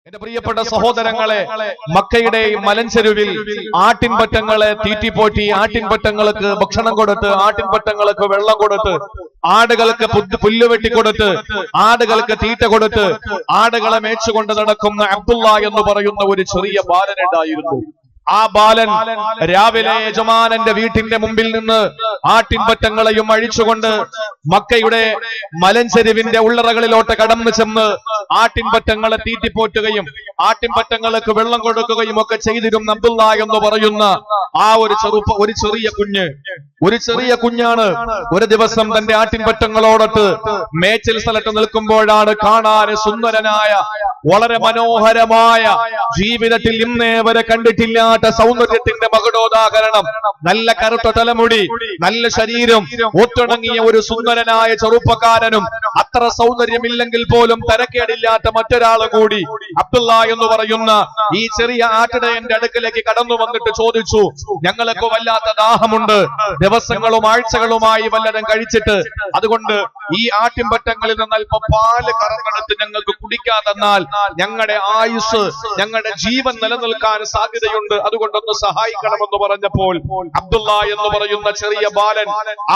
എന്റെ പ്രിയപ്പെട്ട സഹോദരങ്ങളെ, മക്കയുടെയും മലഞ്ചെരുവിൽ ആട്ടിൻപറ്റങ്ങളെ തീറ്റിപ്പോറ്റി, ആട്ടിൻപറ്റങ്ങൾക്ക് ഭക്ഷണം കൊടുത്ത്, ആട്ടിൻപറ്റങ്ങൾക്ക് വെള്ളം കൊടുത്ത്, ആടുകൾക്ക് പുല്ല് വെട്ടിക്കൊടുത്ത്, ആടുകൾക്ക് തീറ്റ കൊടുത്ത്, ആടുകളെ മേച്ചുകൊണ്ട് നടക്കുന്ന അബ്ദുള്ള എന്ന് പറയുന്ന ഒരു ചെറിയ ബാലനുണ്ടായിരുന്നു. ആ ബാലൻ രാവിലെ യജമാനന്റെ വീട്ടിന്റെ മുമ്പിൽ നിന്ന് ആട്ടിൻപറ്റങ്ങളെയും അഴിച്ചുകൊണ്ട് മക്കയുടെ മലഞ്ചെരുവിന്റെ ഉള്ളറകളിലോട്ട് കടന്നു ചെന്ന് ആട്ടിൻപറ്റങ്ങളെ തീറ്റിപ്പോറ്റുകയും ആട്ടിൻപറ്റങ്ങൾക്ക് വെള്ളം കൊടുക്കുകയും ഒക്കെ ചെയ്തിരുന്ന അബ്ദുള്ള എന്ന് പറയുന്ന ആ ഒരു ചെറിയ കുഞ്ഞാണ് ഒരു ദിവസം തന്റെ ആട്ടിൻപറ്റങ്ങളോടൊത്ത് മേച്ചിൽ സ്ഥലത്ത് നിൽക്കുമ്പോഴാണ് കാണാൻ സുന്ദരനായ, വളരെ മനോഹരമായ, ജീവിതത്തിൽ ഇന്നേ വരെ കണ്ടിട്ടില്ലാത്ത സൗന്ദര്യത്തിന്റെ മകുടോദാഹരണം, നല്ല കറുത്ത തലമുടി, നല്ല ശരീരം, ഒത്തിണങ്ങിയ ഒരു സുന്ദരനായ ചെറുപ്പക്കാരനും അത്ര സൗന്ദര്യമില്ലെങ്കിൽ പോലും തരക്കേടില്ലാത്ത മറ്റൊരാൾ കൂടി അബ്ദുള്ള എന്ന് പറയുന്ന ഈ ചെറിയ ആട്ടിടയന്റെ അടുക്കലേക്ക് കടന്നു വന്നിട്ട് ചോദിച്ചു, ഞങ്ങൾക്ക് വല്ലാത്ത ദാഹമുണ്ട്, ദിവസങ്ങളും ആഴ്ചകളുമായി വല്ലതും കഴിച്ചിട്ട്, അതുകൊണ്ട് ഈ ആട്ടിൻപറ്റങ്ങളിൽ നിന്ന് അല്പം പാല് കറന്നെടുത്ത് ഞങ്ങൾക്ക് കുടിക്കാൻ തന്നാൽ ഞങ്ങളുടെ ആയുസ്, ഞങ്ങളുടെ ജീവൻ നിലനിൽക്കാൻ സാധ്യതയുണ്ട്, അതുകൊണ്ടൊന്ന് സഹായിക്കണമെന്ന് പറഞ്ഞപ്പോൾ അബ്ദുള്ള എന്ന് പറയുന്ന ചെറിയ ബാലൻ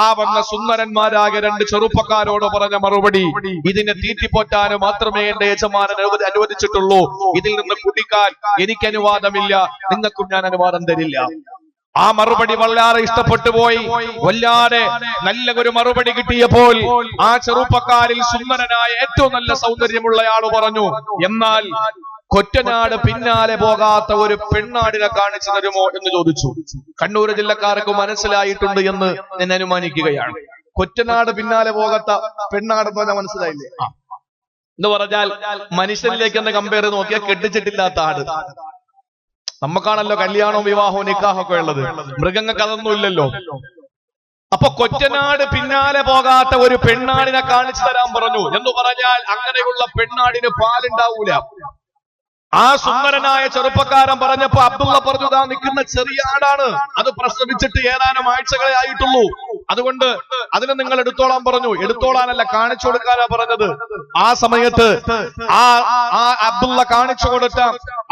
ആ വന്ന സുന്ദരന്മാരായ രണ്ട് ചെറുപ്പക്കാരോട് പറഞ്ഞ മറുപടി, ഇതിനെ തീറ്റിപ്പോറ്റാനും മാത്രമേ എന്റെ യജമാനൻ അനുവദിച്ചിട്ടുള്ളൂ, ഇതിൽ നിന്ന് കുടിക്കാൻ എനിക്ക് അനുവാദമില്ല, നിങ്ങൾക്കും ഞാൻ അനുവാദം തരില്ല. ആ മറുപടി വല്ലാതെ ഇഷ്ടപ്പെട്ടു പോയി. വല്ലാതെ നല്ല ഒരു മറുപടി കിട്ടിയപ്പോൾ ആ ചെറുപ്പക്കാരിൽ സുന്ദരനായ ഏറ്റവും നല്ല സൗന്ദര്യമുള്ളയാൾ പറഞ്ഞു, എന്നാൽ കൊറ്റനാട് പിന്നാലെ പോകാത്ത ഒരു പെണ്ണാടിനെ കാണിച്ചു തരുമോ എന്ന് ചോദിച്ചു. കണ്ണൂർ ജില്ലക്കാർക്ക് മനസ്സിലായിട്ടുണ്ട് എന്ന് ഞാൻ അനുമാനിക്കുകയാണ്. കൊറ്റനാട് പിന്നാലെ പോകാത്ത പെണ്ണാട് എന്ന് പറഞ്ഞാൽ മനസ്സിലായില്ലേ? എന്ന് പറഞ്ഞാൽ മനുഷ്യരിലേക്ക് ഒന്ന് കമ്പയർ നോക്കിയാൽ കെട്ടിച്ചിട്ടില്ലാത്ത ആട്. നമുക്കാണല്ലോ കല്യാണവും വിവാഹവും നിക്കാഹൊക്കെ ഉള്ളത്, മൃഗങ്ങൾക്ക് അതൊന്നും ഇല്ലല്ലോ. അപ്പൊ കൊറ്റനാട് പിന്നാലെ പോകാത്ത ഒരു പെണ്ണാടിനെ കാണിച്ചു തരാൻ പറഞ്ഞു. എന്ന് പറഞ്ഞാൽ അങ്ങനെയുള്ള പെണ്ണാടിന് പാലുണ്ടാവൂല. ആ സുന്ദരനായ ചെറുപ്പക്കാരൻ പറഞ്ഞപ്പോ അബ്ദുള്ള പറഞ്ഞു, ദാ നിൽക്കുന്ന ചെറിയ ആടാണ്, അത് പ്രസവിച്ചിട്ട് ഏതാനും ആഴ്ചകളെ ആയിട്ടുള്ളൂ, അതുകൊണ്ട് അതിനെ നിങ്ങൾ എടുത്തോളാൻ പറഞ്ഞു. എടുത്തോളാനല്ല, കാണിച്ചു കൊടുക്കാനാ പറഞ്ഞത്. ആ സമയത്ത് ആ അബ്ദുള്ള കാണിച്ചു കൊടുത്ത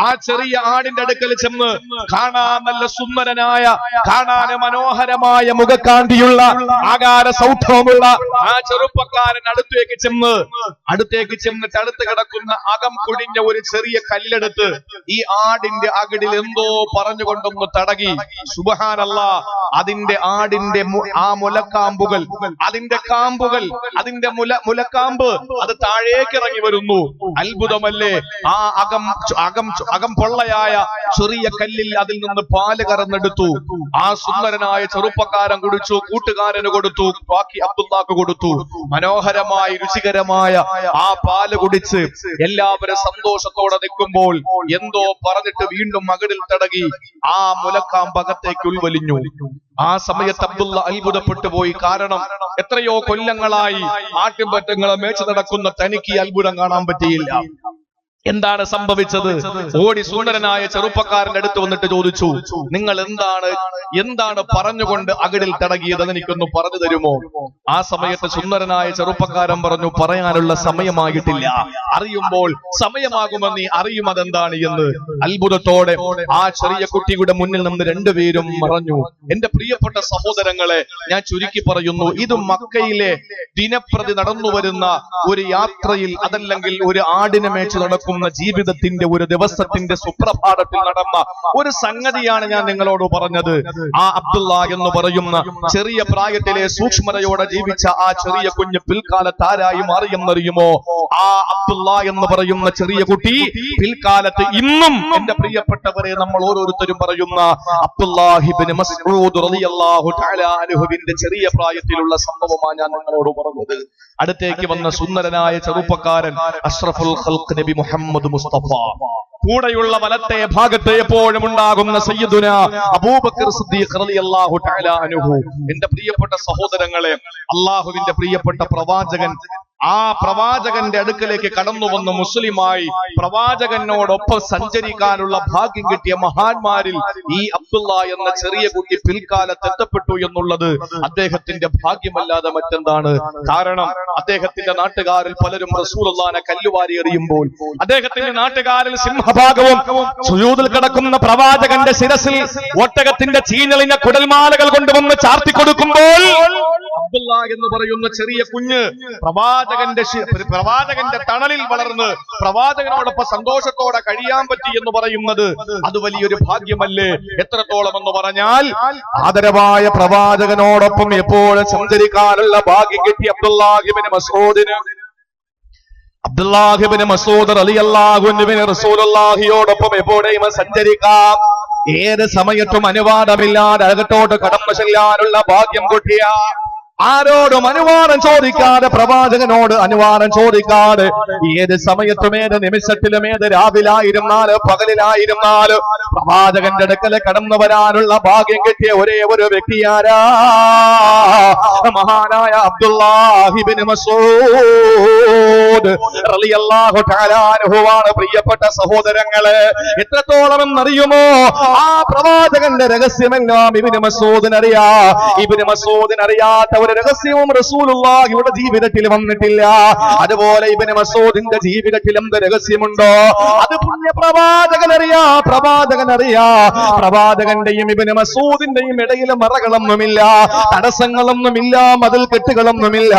ആ ചെറിയ ആടിന്റെ അടുക്കൽ ചെന്ന് കാണാൻ നല്ല സുന്ദരനായ, കാണാൻ മനോഹരമായ മുഖക്കാന്തിയുള്ള, ആകാര സൗഖ്യമുള്ള ആ ചെറുപ്പക്കാരൻ അടുത്തേക്ക് ചെന്നിട്ട് അടുത്ത് കിടക്കുന്ന അകം കുടിഞ്ഞ ഒരു ചെറിയ കല്ലെടുത്ത് ഈ ആടിന്റെ അകിടിൽ എന്തോ പറഞ്ഞുകൊണ്ടൊന്ന് തടകി. സുബ്ഹാനല്ലാഹ്, അതിന്റെ ആടിന്റെ ആ മുലക്കാമ്പുകൾ, അതിന്റെ മുലക്കാമ്പ് അത് താഴേക്ക് ഇറങ്ങി വരുന്നു. അത്ഭുതമല്ലേ? ആ അകം പൊള്ളയായ ചെറിയ കല്ലിൽ അതിൽ നിന്ന് പാല് കറന്നെടുത്തു. ആ സുന്ദരനായ ചെറുപ്പക്കാരൻ കുടിച്ചു, കൂട്ടുകാരന് കൊടുത്തു, ബാക്കി അബ്ദുള്ളാക്ക് കൊടുത്തു. മനോഹരമായി രുചികരമായ ആ പാല് കുടിച്ച് എല്ലാവരും സന്തോഷത്തോടെ നിൽക്കുമ്പോൾ എന്തോ പറഞ്ഞിട്ട് വീണ്ടും അകിടിൽ തടകി ആ മുലക്കാമ്പകത്തേക്ക് ഉൾവലിഞ്ഞു. ആ സമയത്ത് അബ്ദുള്ള അത്ഭുതപ്പെട്ടു പോയി. കാരണം എത്രയോ കൊല്ലങ്ങളായി ആട്ടിൻപറ്റങ്ങളെ മേച്ചു നടക്കുന്ന തനിക്ക് അത്ഭുതം കാണാൻ പറ്റിയില്ല. എന്താണ് സംഭവിച്ചത്? ഓടി സുന്ദരനായ ചെറുപ്പക്കാരന്റെ അടുത്ത് വന്നിട്ട് ചോദിച്ചു, നിങ്ങൾ എന്താണ് പറഞ്ഞുകൊണ്ട് അകിടിൽ തടകിയത്, എനിക്കൊന്ന് പറഞ്ഞു തരുമോ? ആ സമയത്ത് സുന്ദരനായ ചെറുപ്പക്കാരൻ പറഞ്ഞു, പറയാനുള്ള സമയമായിട്ടില്ല, അറിയുമ്പോൾ സമയമാകുമെന്ന് നീ അറിയും അതെന്താണ് എന്ന്. അത്ഭുതത്തോടെ ആ ചെറിയ കുട്ടിയുടെ മുന്നിൽ നിന്ന് രണ്ടുപേരും മറഞ്ഞു. എന്റെ പ്രിയപ്പെട്ട സഹോദരങ്ങളെ, ഞാൻ ചുരുക്കി പറയുന്നു, ഇത് മക്കയിലെ ദിനപ്രതി നടന്നു വരുന്ന ഒരു യാത്രയിൽ, അതല്ലെങ്കിൽ ഒരു ആടിനെ മേച്ച് നടക്കും ജീവിതത്തിന്റെ ഒരു ദിവസത്തിന്റെ സുപ്രഭാതത്തിൽ നടന്ന ഒരു സംഗതിയാണ് ഞാൻ നിങ്ങളോട് പറഞ്ഞത്. ആ അബ്ദുള്ള എന്ന് പറയുന്ന ചെറിയ പ്രായത്തിലെ സൂക്ഷ്മതയോടെ ജീവിച്ച ആ ചെറിയ കുഞ്ഞ് പിൽക്കാലത്ത് ആരായി മാറിയെന്നറിയുമോ? ആ അബ്ദുള്ള എന്ന് പറയുന്ന ചെറിയ കുട്ടി പിൽക്കാലത്ത് ഇന്നും എന്റെ പ്രിയപ്പെട്ടവരെ നമ്മൾ ഓരോരുത്തരും പറയുന്ന അബ്ദുല്ലാഹി ഇബ്നു മസ്ഊദ് റളിയല്ലാഹു തആല അൻഹുവിന്റെ ചെറിയ പ്രായത്തിലുള്ള സംഭവമാണ് ഞാൻ നിങ്ങളോട് പറഞ്ഞത്. അടുത്തേക്ക് വന്ന സുന്ദരനായ ചെറുപ്പക്കാരൻ അഷ്റഫുൽ ഖൽഖ് നബി മുഹമ്മദ് മുസ്തഫ, കൂടെയുള്ള വലത്തെ ഭാഗത്ത് എപ്പോഴും ഉണ്ടാകുന്ന സയ്യിദുന അബൂബക്കർ സിദ്ദീഖ് റളിയല്ലാഹു തആല അൻഹു. എന്റെ പ്രിയപ്പെട്ട സഹോദരങ്ങളെ, അല്ലാഹുവിന്റെ പ്രിയപ്പെട്ട പ്രവാചകൻ ആ പ്രവാചകന്റെ അടുക്കലേക്ക് കടന്നു വന്ന് മുസ്ലിമായി പ്രവാചകനോടൊപ്പം സഞ്ചരിക്കാനുള്ള ഭാഗ്യം കിട്ടിയ മഹാന്മാരിൽ ഈ അബ്ദുള്ള എന്ന ചെറിയ കുട്ടി പിൽക്കാലത്ത് എത്തപ്പെട്ടു എന്നുള്ളത് അദ്ദേഹത്തിന്റെ ഭാഗ്യമല്ലാതെ മറ്റെന്താണ്? കാരണം അദ്ദേഹത്തിന്റെ നാട്ടുകാരിൽ പലരും റസൂലുള്ളാഹിനെ കല്ലുവാരി എറിയുമ്പോൾ, അദ്ദേഹത്തിന്റെ നാട്ടുകാരിൽ സിംഹഭാഗവും സുജൂദിൽ കിടക്കുന്ന പ്രവാചകന്റെ ശിരസിൽ ഒട്ടകത്തിന്റെ ചീഞ്ഞളിഞ്ഞ കുടൽമാലകൾ കൊണ്ടുവന്ന് ചാർത്തി കൊടുക്കുമ്പോൾ അബ്ദുള്ള എന്ന് പറയുന്ന ചെറിയ കുഞ്ഞ് പ്രവാചകന്റെ തണലിൽ വളർന്ന് പ്രവാചകനോടൊപ്പം സന്തോഷത്തോടെ കഴിയാൻ പറ്റി എന്ന് പറയുന്നത് അത് വലിയൊരു ഭാഗ്യമല്ലേ? എത്രത്തോളം എന്ന് പറഞ്ഞാൽ ആദരവായ പ്രവാചകനോടൊപ്പം എപ്പോഴും സഞ്ചരിക്കാനുള്ള ഭാഗ്യം കിട്ടി അബ്ദുല്ലാഹിബ്നു മസ്ഊദ് റളിയല്ലാഹു അൻഹു റസൂലുള്ളാഹിയോടൊപ്പം എപ്പോഴും സഞ്ചരിക്കാം. ഏത് സമയത്തും അനുവാദമില്ലാതെ അകത്തോട്ട് കടന്നു ചെല്ലാനുള്ള ഭാഗ്യം കിട്ടിയ, ആരോടും അനുവാദം ചോദിക്കാതെ, പ്രവാചകനോട് അനുവാദം ചോദിക്കാതെ ഏത് സമയത്തും ഏത് നിമിഷത്തിലും ഏത് രാവിലായിരുന്നാലും പകലിലായിരുന്നാലും പ്രവാചകന്റെ അടുക്കൽ കടന്നു വരാനുള്ള ഭാഗ്യം കിട്ടിയ ഒരേ ഒരു വ്യക്തിയാരാ? മഹാനായ അബ്ദുല്ലാഹിബ്നു മസ്ഊദ് റളിയല്ലാഹു തആല അൻഹുവാണ്. പ്രിയപ്പെട്ട സഹോദരങ്ങളെ, എത്രത്തോളം എന്നറിയുമോ? ആ പ്രവാചകന്റെ രഹസ്യമെല്ലാം ഇബ്നു മസ്ഊദിനറിയാ. ഇബ്നു മസ്ഊദിനറിയാത്ത ഒരു രഹസ്യവും റസൂലുള്ളാഹിയുടെ ജീവിതത്തിൽ വന്നിട്ടില്ല. അതുപോലെ ഇബ്നു മസ്ഊദിന്റെ ജീവിതത്തിൽ എന്ത് രഹസ്യമുണ്ടോ അത് പുണ്യ പ്രവാചകനറിയാ. പ്രവാചകന്റെയും ഇബ്നു മസ്ഊദിന്റെയും ഇടയിൽ മറകളൊന്നുമില്ല, തടസ്സങ്ങളൊന്നുമില്ല, മതിൽ കെട്ടുകളൊന്നുമില്ല.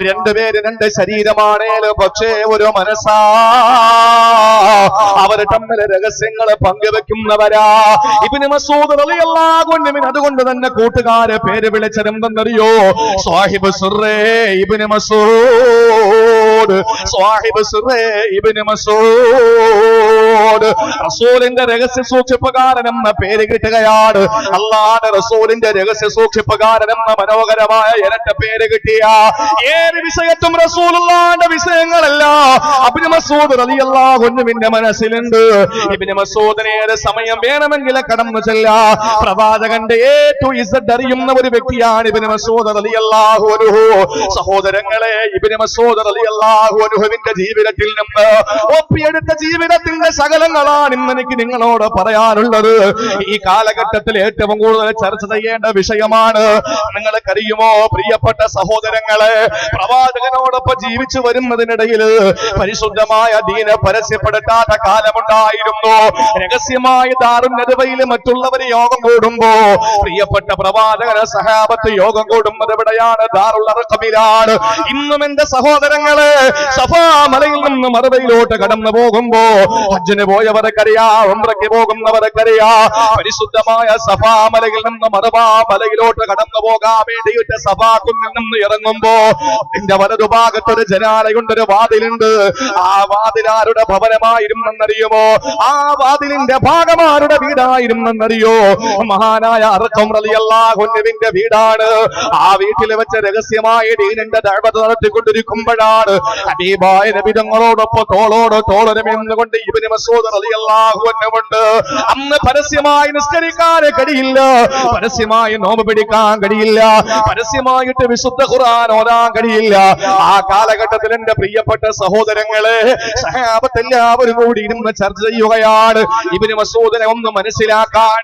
രണ്ടുപേര് രണ്ട് ശരീരമാണേലും പക്ഷേ ഒരു മനസ്സാ. അവർ തമ്മിൽ രഹസ്യങ്ങൾ പങ്കുവെക്കുന്നവരാ. ഇബ്നു മസ്ഊദ് റളിയല്ലാഹു അൻഹു അതുകൊണ്ട് തന്നെ കൂട്ടുകാരെ പേര് വിളിച്ചതെന്തെന്നറിയോ? സാഹിബ് സിർറേ ഇബ്നു മസ്ഊദ്, സാഹിബ് സിർറേ ഇബ്നു മസ്ഊദ്. റസൂലിന്റെ രഹസ്യ സൂക്ഷിപ്പുകാരൻ എന്ന പേര് കിട്ടുകയാണ്. അല്ലാഹുവിന്റെ റസൂലിന്റെ രഹസ്യ സൂക്ഷിപ്പുകാരൻ എന്ന മനോഹരമായ ഇരട്ട പേര് കിട്ടിയ ഏത് വിഷയത്തും റസൂലുള്ളാഹിന്റെ വിഷയങ്ങളല്ല ഇബ്നു മസ്ഊദ് റളിയല്ലാഹു അൻഹുവിന്റെ മനസ്സിലുണ്ട്. ഇബ്നു മസ്ഊദിനെ ഏത് സമയം വേണമെങ്കിലും കടന്നു ചെല്ലാ. പ്രവാചകന്റെ A to Z അറിയുന്ന ഒരു വ്യക്തിയാണ് ഇബ്നു മസ്ഊദ് റളിയല്ലാഹു അൻഹു. സഹോദരങ്ങളെ, ഇബ്നു മസ്ഊദ് റളിയല്ലാഹു അൻഹുവിന്റെ ജീവിതത്തിൽ നിന്ന് ഒപ്പിയെടുത്ത ജീവിതത്തിന്റെ ശകലങ്ങളാണ് ഇന്ന് എനിക്ക് നിങ്ങളോട് പറയാനുള്ളത്. ഈ കാലഘട്ടത്തിൽ ഏറ്റവും കൂടുതൽ ചർച്ച ചെയ്യേണ്ട വിഷയമാണ്. നിങ്ങൾക്കറിയുമോ പ്രിയപ്പെട്ട സഹോദരങ്ങളെ, പ്രവാചകനോടൊപ്പം ജീവിച്ചു വരുന്നതിനിടയിൽ പരിശുദ്ധമായ ദീന പരസ്യപ്പെടുത്താത്ത കാലമുണ്ടായിരുന്നു. രഹസ്യമായി ദാറുൻ നദവയിൽ മറ്റുള്ളവർ യോഗം കൂടുമ്പോ പ്രിയപ്പെട്ട പ്രവാചകന സഹാബത്ത് യോഗം കൂടുന്നത് എവിടെയാണ്? ദാറുൽ അർഖമിലാണ്. ഇന്നും എന്റെ സഹോദരങ്ങളെ, സഫാ മലയിൽ നിന്ന് മറുവയിലോട്ട് കടന്നു പോകുമ്പോ ഹജ്ജിന് പോയവർക്കറിയാ, ഉംറയ്ക്ക് പോകുന്നവർക്കറിയാ, പരിശുദ്ധമായ സഫാ മലയിൽ നിന്ന് മറുവാ മലയിലോട്ട് കടന്നു പോകാൻ വേണ്ടിയിട്ട് സഫാ കുന്നിൽ നിന്ന് ഇറങ്ങുമ്പോ എന്റെ വലതുഭാഗത്തൊരു ജനാലയുണ്ട്, ഒരു വാതിലുണ്ട്. ആ വാതിലാരുടെ ഭവനമായിരുന്നെന്നറിയുമോ? ആ വാതിലിന്റെ ഭാഗമാരുടെ വീടായിരുന്നെന്നറിയോ? മഹാനായ അർഖം റളിയല്ലാഹു അൻഹുവിന്റെ വീടാണ്. ആ വീട്ടിൽ വെച്ച് രഹസ്യമായ ദീനിന്റെ ദഅവത്ത് നടത്തിക്കൊണ്ടിരിക്കുമ്പോഴാണ് ഹബീബായ നബി തങ്ങളോടൊപ്പം തോളോട് തോളൊരുമിന്നുകൊണ്ട് ഇബ്നു മസ്ഊദ് റളിയല്ലാഹു അൻഹു ഉണ്ട്. അന്ന് പരസ്യമായി നിസ്കരിക്കാൻ കഴിയില്ല, പരസ്യമായി നോമ്പ് പിടിക്കാൻ കഴിയില്ല, പരസ്യമായിട്ട് വിശുദ്ധ ഖുർആൻ ഓതാൻ കഴിയില്ല. ആ കാലഘട്ടത്തിൽ എന്റെ പ്രിയപ്പെട്ട സഹോദരങ്ങളെ, സഹാബത്ത് എല്ലാവരും കൂടി ഇരുന്ന് ചർച്ച ചെയ്യുകയാണ്. ഇബ്നു മസ്ഊദിനെ ഒന്ന് മനസ്സിലാക്കാൻ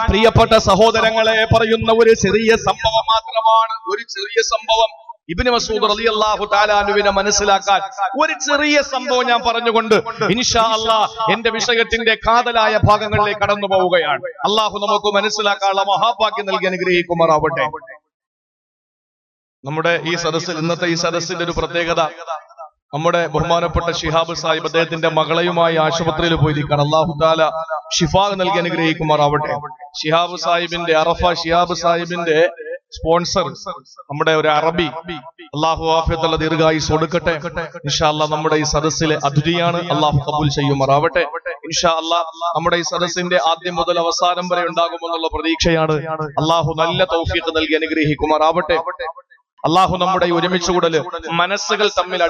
പ്രിയപ്പെട്ട സഹോദരങ്ങളെ പറയുന്ന ഒരു ചെറിയ സംഭവം മാത്രമാണ്. ഒരു ചെറിയ സംഭവം ഇബ്നു മസ്ഊദ് റളിയല്ലാഹു തആല അൻഹുവിനെ മനസ്സിലാക്കാൻ ഒരു ചെറിയ സംഭവം ഞാൻ പറഞ്ഞുകൊണ്ട് ഇൻഷാ അല്ലാഹ് എന്റെ വിഷയത്തിന്റെ കാതലായ ഭാഗങ്ങളിലേക്ക് കടന്നു പോവുകയാണ്. അല്ലാഹു നമുക്ക് മനസ്സിലാക്കാനുള്ള മഹാഭാഗ്യം നൽകി അനുഗ്രഹിക്കുമാറാവട്ടെ. നമ്മുടെ ഈ സദസ്സിൽ, ഇന്നത്തെ ഈ സദസ്സിന്റെ ഒരു പ്രത്യേകത, നമ്മുടെ ബഹുമാനപ്പെട്ട ശിഹാബ് സാഹിബ് അദ്ദേഹത്തിന്റെ മകളെയുമായി ആശുപത്രിയിൽ പോയിരിക്കുകയാണ്. അല്ലാഹു തആല ഷിഫാ നൽകി അനുഗ്രഹിക്കുമാറാവട്ടെ. ശിഹാബ് സാഹിബിന്റെ ശിഹാബ് സാഹിബിന്റെ സ്പോൺസർ നമ്മുടെ ഒരു അറബി, അല്ലാഹു ആഫിയത്തുള്ള ദീർഘായുസ് കൊടുക്കട്ടെ. ഇൻഷാ അല്ലാഹ് നമ്മുടെ ഈ സദസ്സിലെ അതിഥിയാണ്. അല്ലാഹു കബൂൽ ചെയ്യുമാറാവട്ടെ. ഇൻഷാ അല്ലാഹ് നമ്മുടെ ഈ സദസ്സിന്റെ ആദ്യം മുതൽ അവസാനം വരെ ഉണ്ടാകുമെന്നുള്ള പ്രതീക്ഷയാണ്. അല്ലാഹു നല്ല തൗഫീഖ് നൽകി അനുഗ്രഹിക്കുമാറാവട്ടെ. അള്ളാഹു നമ്മുടെ ഈ ഒരുമിച്ച് കൂടല് മനസ്സുകൾ തമ്മിൽ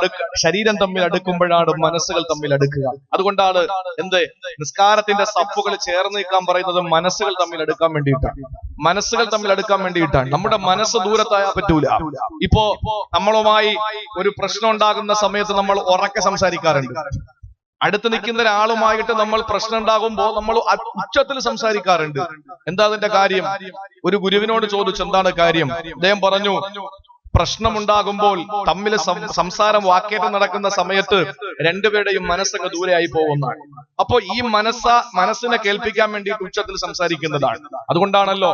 ശരീരം തമ്മിൽ അടുക്കുമ്പോഴാണ് മനസ്സുകൾ തമ്മിൽ അടുക്കുക. അതുകൊണ്ടാണ് നിസ്കാരത്തിന്റെ സഫുകൾ ചേർന്ന് നിൽക്കാൻ പറയുന്നത് മനസ്സുകൾ തമ്മിൽ അടുക്കാൻ വേണ്ടിയിട്ടാണ്. മനസ്സുകൾ തമ്മിൽ അടുക്കാൻ വേണ്ടിയിട്ടാണ്. നമ്മുടെ മനസ്സ് ദൂരത്തായാൽ പറ്റൂല. ഇപ്പോ നമ്മളുമായി ഒരു പ്രശ്നം ഉണ്ടാകുന്ന സമയത്ത് നമ്മൾ ഉറക്കെ സംസാരിക്കാറുണ്ട്. അടുത്ത് നിൽക്കുന്ന ഒരാളുമായിട്ട് നമ്മൾ പ്രശ്നം ഉണ്ടാകുമ്പോൾ നമ്മൾ ഉച്ചത്തിൽ സംസാരിക്കാറുണ്ട്. എന്താ അതിന്റെ കാര്യം? ഒരു ഗുരുവിനോട് ചോദിച്ചു എന്താണ് കാര്യം. അദ്ദേഹം പറഞ്ഞു, പ്രശ്നമുണ്ടാകുമ്പോൾ തമ്മിൽ സംസാരം വാക്കേറ്റം നടക്കുന്ന സമയത്ത് രണ്ടുപേരുടെയും മനസ്സൊക്കെ ദൂരെയായി പോകുന്നതാണ്. അപ്പോ ഈ മനസ്സിനെ കേൾപ്പിക്കാൻ വേണ്ടിയിട്ട് ഉച്ചത്തിൽ സംസാരിക്കുന്നതാണ്. അതുകൊണ്ടാണല്ലോ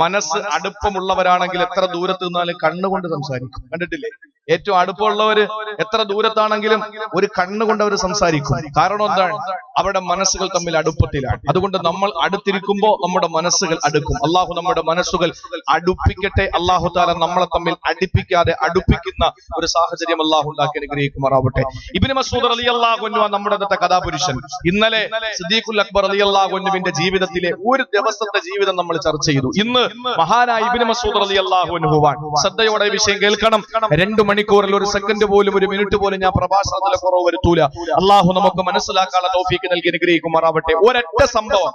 മനസ്സ് അടുപ്പമുള്ളവരാണെങ്കിൽ എത്ര ദൂരത്ത് നിന്നാലും കണ്ണുകൊണ്ട് സംസാരിക്കും. കണ്ടിട്ടില്ലേ? ഏറ്റവും അടുപ്പമുള്ളവര് എത്ര ദൂരത്താണെങ്കിലും ഒരു കണ്ണുകൊണ്ട് അവർ സംസാരിക്കും. കാരണം എന്താണ്? അവരുടെ മനസ്സുകൾ തമ്മിൽ അടുപ്പത്തിലാണ്. അതുകൊണ്ട് നമ്മൾ അടുത്തിരിക്കുമ്പോൾ നമ്മുടെ മനസ്സുകൾ അടുക്കും. അള്ളാഹു നമ്മുടെ മനസ്സുകൾ അടുപ്പിക്കട്ടെ. അള്ളാഹു താല നമ്മളെ തമ്മിൽ അടുപ്പിക്കാതെ അടുപ്പിക്കുന്ന ഒരു സാഹചര്യം അള്ളാഹു ഉണ്ടാക്കി അനുഗ്രഹിക്കുമാറാവട്ടെ. ഇബ്നു മസ്ഊദ് റളിയല്ലാഹു അൻഹു നമ്മുടെ ഇന്നത്തെ കഥാപുരുഷൻ. ഇന്നലെ സിദ്ദീഖുൽ അക്ബർ റളിയല്ലാഹു അൻഹുവിന്റെ ജീവിതത്തിലെ ഒരു ദിവസത്തെ ജീവിതം നമ്മൾ ചർച്ച ചെയ്തു. ഇന്ന് മഹാനായ ഇബ്നു മസ്ഊദ് റളിയല്ലാഹു അൻഹുവാണ്. ശ്രദ്ധയോടെ വിഷയം കേൾക്കണം. 2 മണിക്കൂറിൽ ഒരു സെക്കൻഡ് പോലും ഒരു മിനിറ്റ് പോലും ഞാൻ പ്രഭാഷണത്തിൽ കുറവ് വരുത്തൂല. അള്ളാഹു നമുക്ക് മനസ്സിലാക്കാനുള്ള തൗഫീഖ് നൽകി അനുഗ്രഹിക്കുമാറാവട്ടെ. ഒരൊറ്റ സംഭവം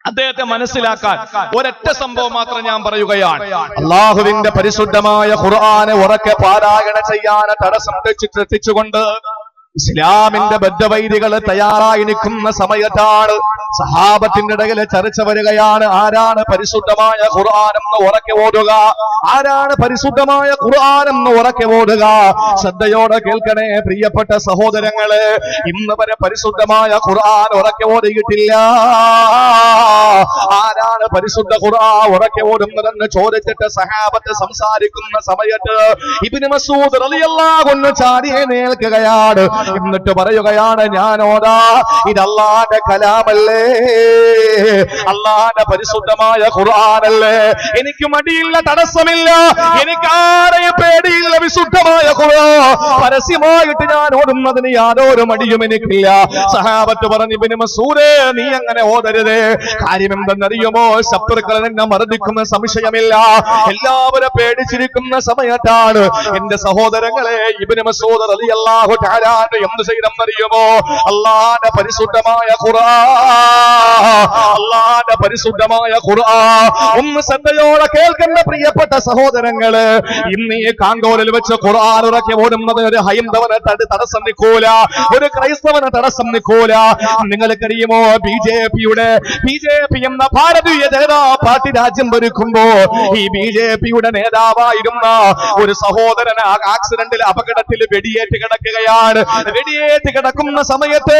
അദ്ദേഹത്തെ മനസ്സിലാക്കാൻ ഒരൊറ്റ സംഭവം മാത്രം ഞാൻ പറയുകയാണ്. അള്ളാഹുവിന്റെ പരിശുദ്ധമായ ഖുർആനെ ഉറക്കെ പാരായണം ചെയ്യാൻ തടസ്സം തെറ്റിച്ചുകൊണ്ട് ഇസ്ലാമിന്റെ ബദ്ധവൈരികൾ തയ്യാറായി നിൽക്കുന്ന സമയത്താണ് സഹാബത്തിന്റെ ഇടയിൽ ചർച്ച വരികയാണ്. ആരാണ് പരിശുദ്ധമായ ഖുർആൻ എന്ന് ഉറക്കെ ഓതുക? ആരാണ് പരിശുദ്ധമായ ഖുർആൻ എന്ന് ഉറക്കെ ഓതുക? ശ്രദ്ധയോടെ കേൾക്കണേ പ്രിയപ്പെട്ട സഹോദരങ്ങളെ. ഇന്ന് വരെ പരിശുദ്ധമായ ഖുർആൻ ഉറക്കെ ഓതിയിട്ടില്ല. ആരാണ് പരിശുദ്ധ ഖുർആൻ ഉറക്കെ ഓതുന്നതെന്ന് ചോദിച്ചിട്ട് സഹാബത്ത് സംസാരിക്കുന്ന സമയത്ത് ഇബ്നു മസ്ഊദ് റളിയല്ലാഹു അൻഹു ചാടി എഴുന്നേൽക്കുകയാണ്. എന്നിട്ട് പറയുകയാണ്, ഞാൻ ഓതാ, ഇത് അല്ലാഹുവിന്റെ കലാമല്ലേ, അല്ലാഹുവിന്റെ പരിശുദ്ധമായ ഖുർആനല്ലേ. എനിക്ക് മടിയില്ല, തടസ്സമില്ല, എനിക്ക് ആരെയും പേടിയില്ല. വിശുദ്ധമായ ഖുർആൻ പരസ്യമായിട്ട് ഞാൻ ഓടുന്നതിന് യാതൊരു മടിയും എനിക്കില്ല. സഹാബത്ത് പറഞ്ഞു, ഇബ്നു മസ്ഊദ് നീ അങ്ങനെ ഓതരുത്. കാര്യം എന്തെന്നറിയുമോ? ശത്രുക്കൾ നിന്നെ മർദ്ദിക്കുന്ന സംശയമില്ല. എല്ലാവരും പേടിച്ചിരിക്കുന്ന സമയത്താണ്. എന്റെ സഹോദരങ്ങളെ, ഇബ്നു മസ്ഊദ് റളിയല്ലാഹു തആല എന്ത് ചെയ്തെന്നറിയുമോ? അല്ലാഹുവിന്റെ പരിശുദ്ധമായ ഖുർആൻ, അല്ലാഹുവിന്റെ പരിശുദ്ധമായ ഖുർആൻ ഒന്ന് ശ്രദ്ധയോടെ കേൾക്കുന്ന പ്രിയപ്പെട്ട സഹോദരങ്ങള്, ഇന്ന് ഈ കാങ്കോലിൽ വെച്ച് ഖുർആൻ ഉറക്കെ ഓടുന്നത് ഒരു ഹൈന്ദവന് തടസ്സം നിൽക്കൂല, ഒരു ക്രൈസ്തവന് തടസ്സം നിൽക്കൂല. നിങ്ങൾക്കറിയുമോ, ബി ജെ പി എന്ന ഭാരതീയ ജനതാ പാർട്ടി രാജ്യം ഭരിക്കുമ്പോ ഈ ബി ജെ പിയുടെ നേതാവായിരുന്ന ഒരു സഹോദരൻ ആക്സിഡന്റിൽ അപകടത്തിൽ വെടിയേറ്റ് കിടക്കുകയാണ്. വെടിയേറ്റ് കിടക്കുന്ന സമയത്ത്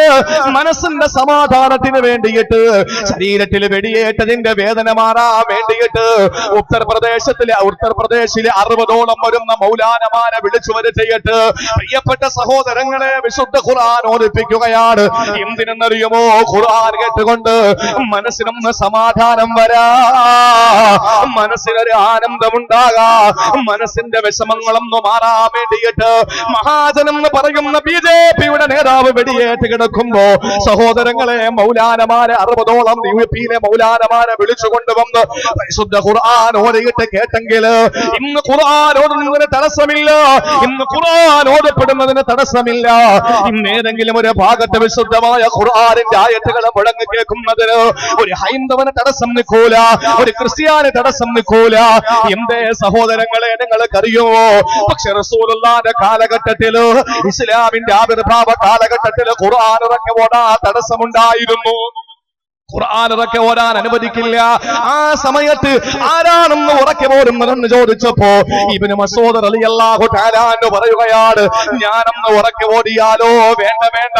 മനസ്സിന്റെ സമാധാനത്തിന് വേണ്ടിയിട്ട്, ശരീരത്തിൽ വെടിയേറ്റതിന്റെ വേദന മാറാൻ വേണ്ടിയിട്ട് ഉത്തർപ്രദേശിലെ 60ഓളം വരുന്ന മൗലാനമാരെ വിളിച്ചു വരുത്തിയിട്ട് പ്രിയപ്പെട്ട സഹോദരങ്ങളെ വിശുദ്ധ ഖുർആൻ ഓദിപ്പിക്കുകയാണ്. എന്തിനെന്നറിയുമോ? ഖുർആൻ കേട്ടുകൊണ്ട് മനസ്സിനൊന്ന് സമാധാനം വരാ, മനസ്സിനൊരു ആനന്ദമുണ്ടാകാ, മനസ്സിന്റെ വിഷമങ്ങളൊന്ന് മാറാൻ വേണ്ടിയിട്ട്. മഹാജനെന്ന് പറയുന്ന ബിജെപിയുടെ നേതാവ് വെടിയേറ്റ് കിടക്കുമ്പോ സഹോദരങ്ങളെ മൗലാനമാരെ 60ഓളം യുപിയിലെ മൗലാനമാരെ വിളിച്ചുകൊണ്ടുവന്ന് പരിശുദ്ധ ഖുർആൻ ഓതിയിട്ട് കേട്ടെങ്കിൽ ഇന്ന് ഖുർആൻ ഓതുന്നതിന് തടസ്സമില്ല, ഇന്ന് ഖുർആൻ ഓതപ്പെടുന്നതിന് തടസ്സമില്ല. ഇന്ന് ഏതെങ്കിലും ഒരു ഭാഗത്ത് വിശുദ്ധമായ ഖുർആനിന്റെ ആയത്തുകൾ മുഴങ്ങി കേൾക്കുന്നതിന് ഒരു ഹൈന്ദവന് തടസ്സം നിൽക്കൂല, ഒരു ക്രിസ്ത്യാനി തടസ്സം നിൽക്കൂല. എന്തേ സഹോദരങ്ങളെ, നിങ്ങൾക്കറിയുമോ? പക്ഷെ റസൂലുള്ളാഹിന്റെ കാലഘട്ടത്തില്, ഇസ്ലാമിന്റെ ആവിർഭാവ കാലഘട്ടത്തില് ഖുർആൻ ഇറക്കി ഓടാൻ തടസ്സമുണ്ടായിരുന്നു. ഖുർആൻ ഇറക്കി ഓടാൻ അനുവദിക്കില്ല. ആ സമയത്ത് ആരാണെന്ന് ഉറക്കെ ഓടുന്നതെന്ന് ചോദിച്ചപ്പോ ഇബ്നു മസ്ഊദ് റളിയല്ലാഹു തആല അൻഹു പറയുകയാണ്, ഞാനൊന്ന് ഉറക്കെ ഓടിയാലോ? വേണ്ട വേണ്ട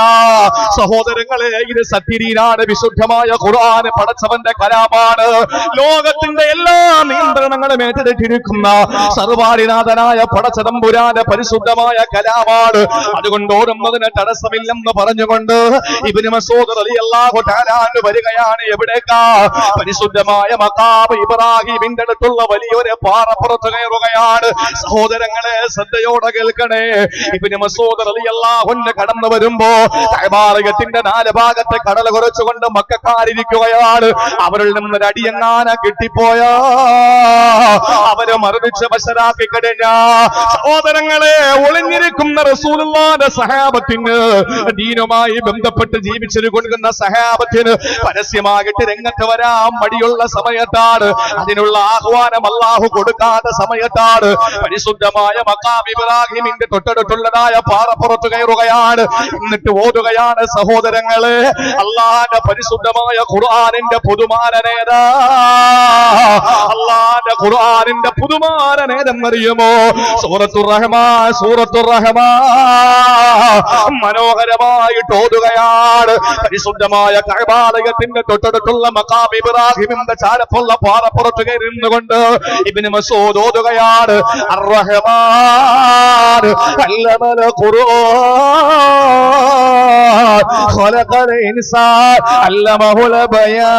സഹോദരങ്ങളെ, ഇത് സത്യരീനാണ്. വിശുദ്ധമായ ഖുർആൻ പടച്ചവന്റെ കലാമാണ്. ലോകത്തിന്റെ എല്ലാ നിയന്ത്രണങ്ങളും ഏറ്റെടുത്തിരിക്കുന്ന സർവാധിനാഥനായ പടച്ചതമ്പുരാന്റെ പരിശുദ്ധമായ കലാമാണ്. അതുകൊണ്ട് ഓടുന്നതിന് തടസ്സമില്ലെന്ന് പറഞ്ഞുകൊണ്ട് ഇബ്നു മസ്ഊദ് റളിയല്ലാഹു തആല അൻഹു വരികയാണ്. ഓടുകയാണ്. എവിടേക്കാ? പരിശുദ്ധമായ മഖാം ഇബ്രാഹിമിന്റെ അടുത്തുള്ള വലിയൊരു പാറപ്പുറത്ത് കയറുകയാണ്. സഹോദരങ്ങളെ ശ്രദ്ധയോടെ കേൾക്കണേ. ഇബ്നു മസ്ഊദ് റളിയല്ലാഹു അൻഹു കടന്നു വരുമ്പോ കഅബാലയത്തിന്റെ 4 ഭാഗത്തെ കടൽ കുറച്ചുകൊണ്ട് മക്കക്കാരിരിക്കുകയാണ്. അവരിൽ നിന്നൊരു അടിയങ്ങാന കിട്ടിപ്പോയാ അവരെ മർദ്ദിച്ച് വശരാക്കി കഴിഞ്ഞ സഹോദരങ്ങളെ, ഒളിഞ്ഞിരിക്കുന്ന റസൂലുള്ളാഹിന്റെ സഹാബത്തിന്, ദീനുമായി ബന്ധപ്പെട്ട് ജീവിച്ചു കൊണ്ടിരുന്ന സഹാബത്തിന് പരസ്യമായിട്ട് രംഗത്ത് വരാൻ മടിയുള്ള സമയത്താണ്, അതിനുള്ള ആഹ്വാനം അല്ലാഹു കൊടുക്കാത്ത സമയത്താണ് പരിശുദ്ധമായ മഖാം ഇബ്രാഹിമിന്റെ തൊട്ടടുത്തുള്ളതായ പാറപ്പുറത്ത് കയറുകയാണ്. എന്നിട്ട് ഓതുകയാണ് സഹോദരങ്ങളെ അല്ലാഹുവിന്റെ പരിശുദ്ധമായ ഖുർആനിന്റെ പുതുമാരനേതാ. അല്ലാഹുവിന്റെ ഖുർആനിന്റെ പുതുമാരനേതെന്നറിയുമോ? സൂറത്തുർ റഹ്മാൻ. സൂറത്തുർ റഹ്മാൻ മനോഹരമായിട്ട് ഓതുകയാണ്. പരിശുദ്ധമായ കഅബാലയത്തിന്റെ തൊട്ടടുത്തുള്ള മഖാം ഇബ്രാഹിമിന്റെ ചാരപ്പുള്ള പാറപ്പുറത്ത് കയറി നിന്നുകൊണ്ട് ഇബ്നു മസ്ഊദ് ഓതുകയാണ്. അർ-റഹ്മാൻ അല്ലമൽ ഖുർആൻ ഖലഖൽ ഇൻസാൻ അല്ലമഹുൽ ബയാൻ.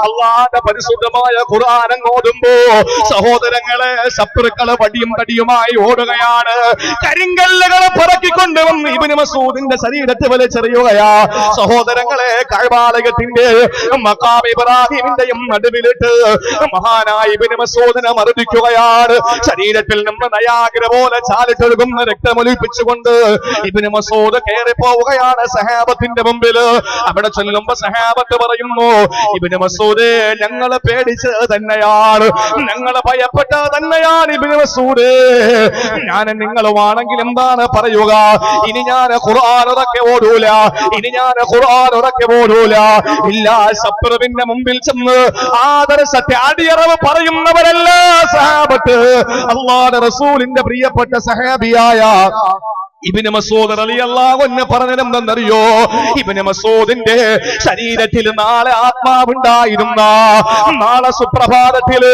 അല്ലാഹുവിന്റെ പരിശുദ്ധമായ ഖുർആൻ ഓതുമ്പോ സഹോദരങ്ങളെ ശത്രുക്കള് വടിയും തടിയുമായി ഓടുകയാണ്. കരിങ്കല്ലുകൾ പറക്കിക്കൊണ്ട് വന്ന് ഇബ്നു മസ്ഊദിന്റെ ശരീരത്തെ വലിച്ചെറിയുകയാ. സഹോദരങ്ങളെ കഅബാലയത്തിന്റെ മഖാം ഇബ്രാഹിമിന്റെയും നടുവിലിട്ട് മഹാനായ ഇബ്നു മസ്ഊദിനെ മർദ്ദിക്കുകയാണ്. ശരീരത്തിൽ നിന്ന് നയാഗ്ര പോലെ ചാലിട്ടൊഴുകുന്ന രക്തമൊലിപ്പിച്ചുകൊണ്ട് ഇബ്നു മസ്ഊദ് കയറി പോവുകയാണ് സഹാബത്തിന്റെ മുമ്പിൽ. അവിടെ ചെല്ലുമ്പോ സഹാബത്ത് പറയുന്നു, ഇബ്നു മസ്ഊദേ, ഞങ്ങളെ പേടിച്ച് തന്നെയാണ്, ഞങ്ങളെ ഭയപ്പെട്ട തന്നെയാണ് ഇബ്നു മസ്ഊദേ. ഞാൻ നിങ്ങളുമാണെങ്കിൽ എന്താണ് പറയുക? ഇനി ഞാൻ ഖുർആൻ ഉറക്കെ ഓടൂല, ഇനി ഞാൻ ഖുർആൻ ഉറക്കെ ഓടൂല. ഇല്ല, ശത്രുവിന്റെ മുമ്പിൽ ചെന്ന് ആദർശത്തെ അടിയറവ് പറയുന്നവരല്ല സഹാബത്ത്. അല്ലാഹുവിന്റെ റസൂലിന്റെ പ്രിയപ്പെട്ട സഹാബിയായ ഇബ്നു മസ്ഊദ് റളിയല്ലാഹു അൻഹു പറഞ്ഞതെന്തെന്നറിയോ? ഇബ്നു മസ്ഊദിന്റെ ശരീരത്തിൽ നാളെ ആത്മാവുണ്ടായിരുന്ന, നാളെ സുപ്രഭാതത്തില്,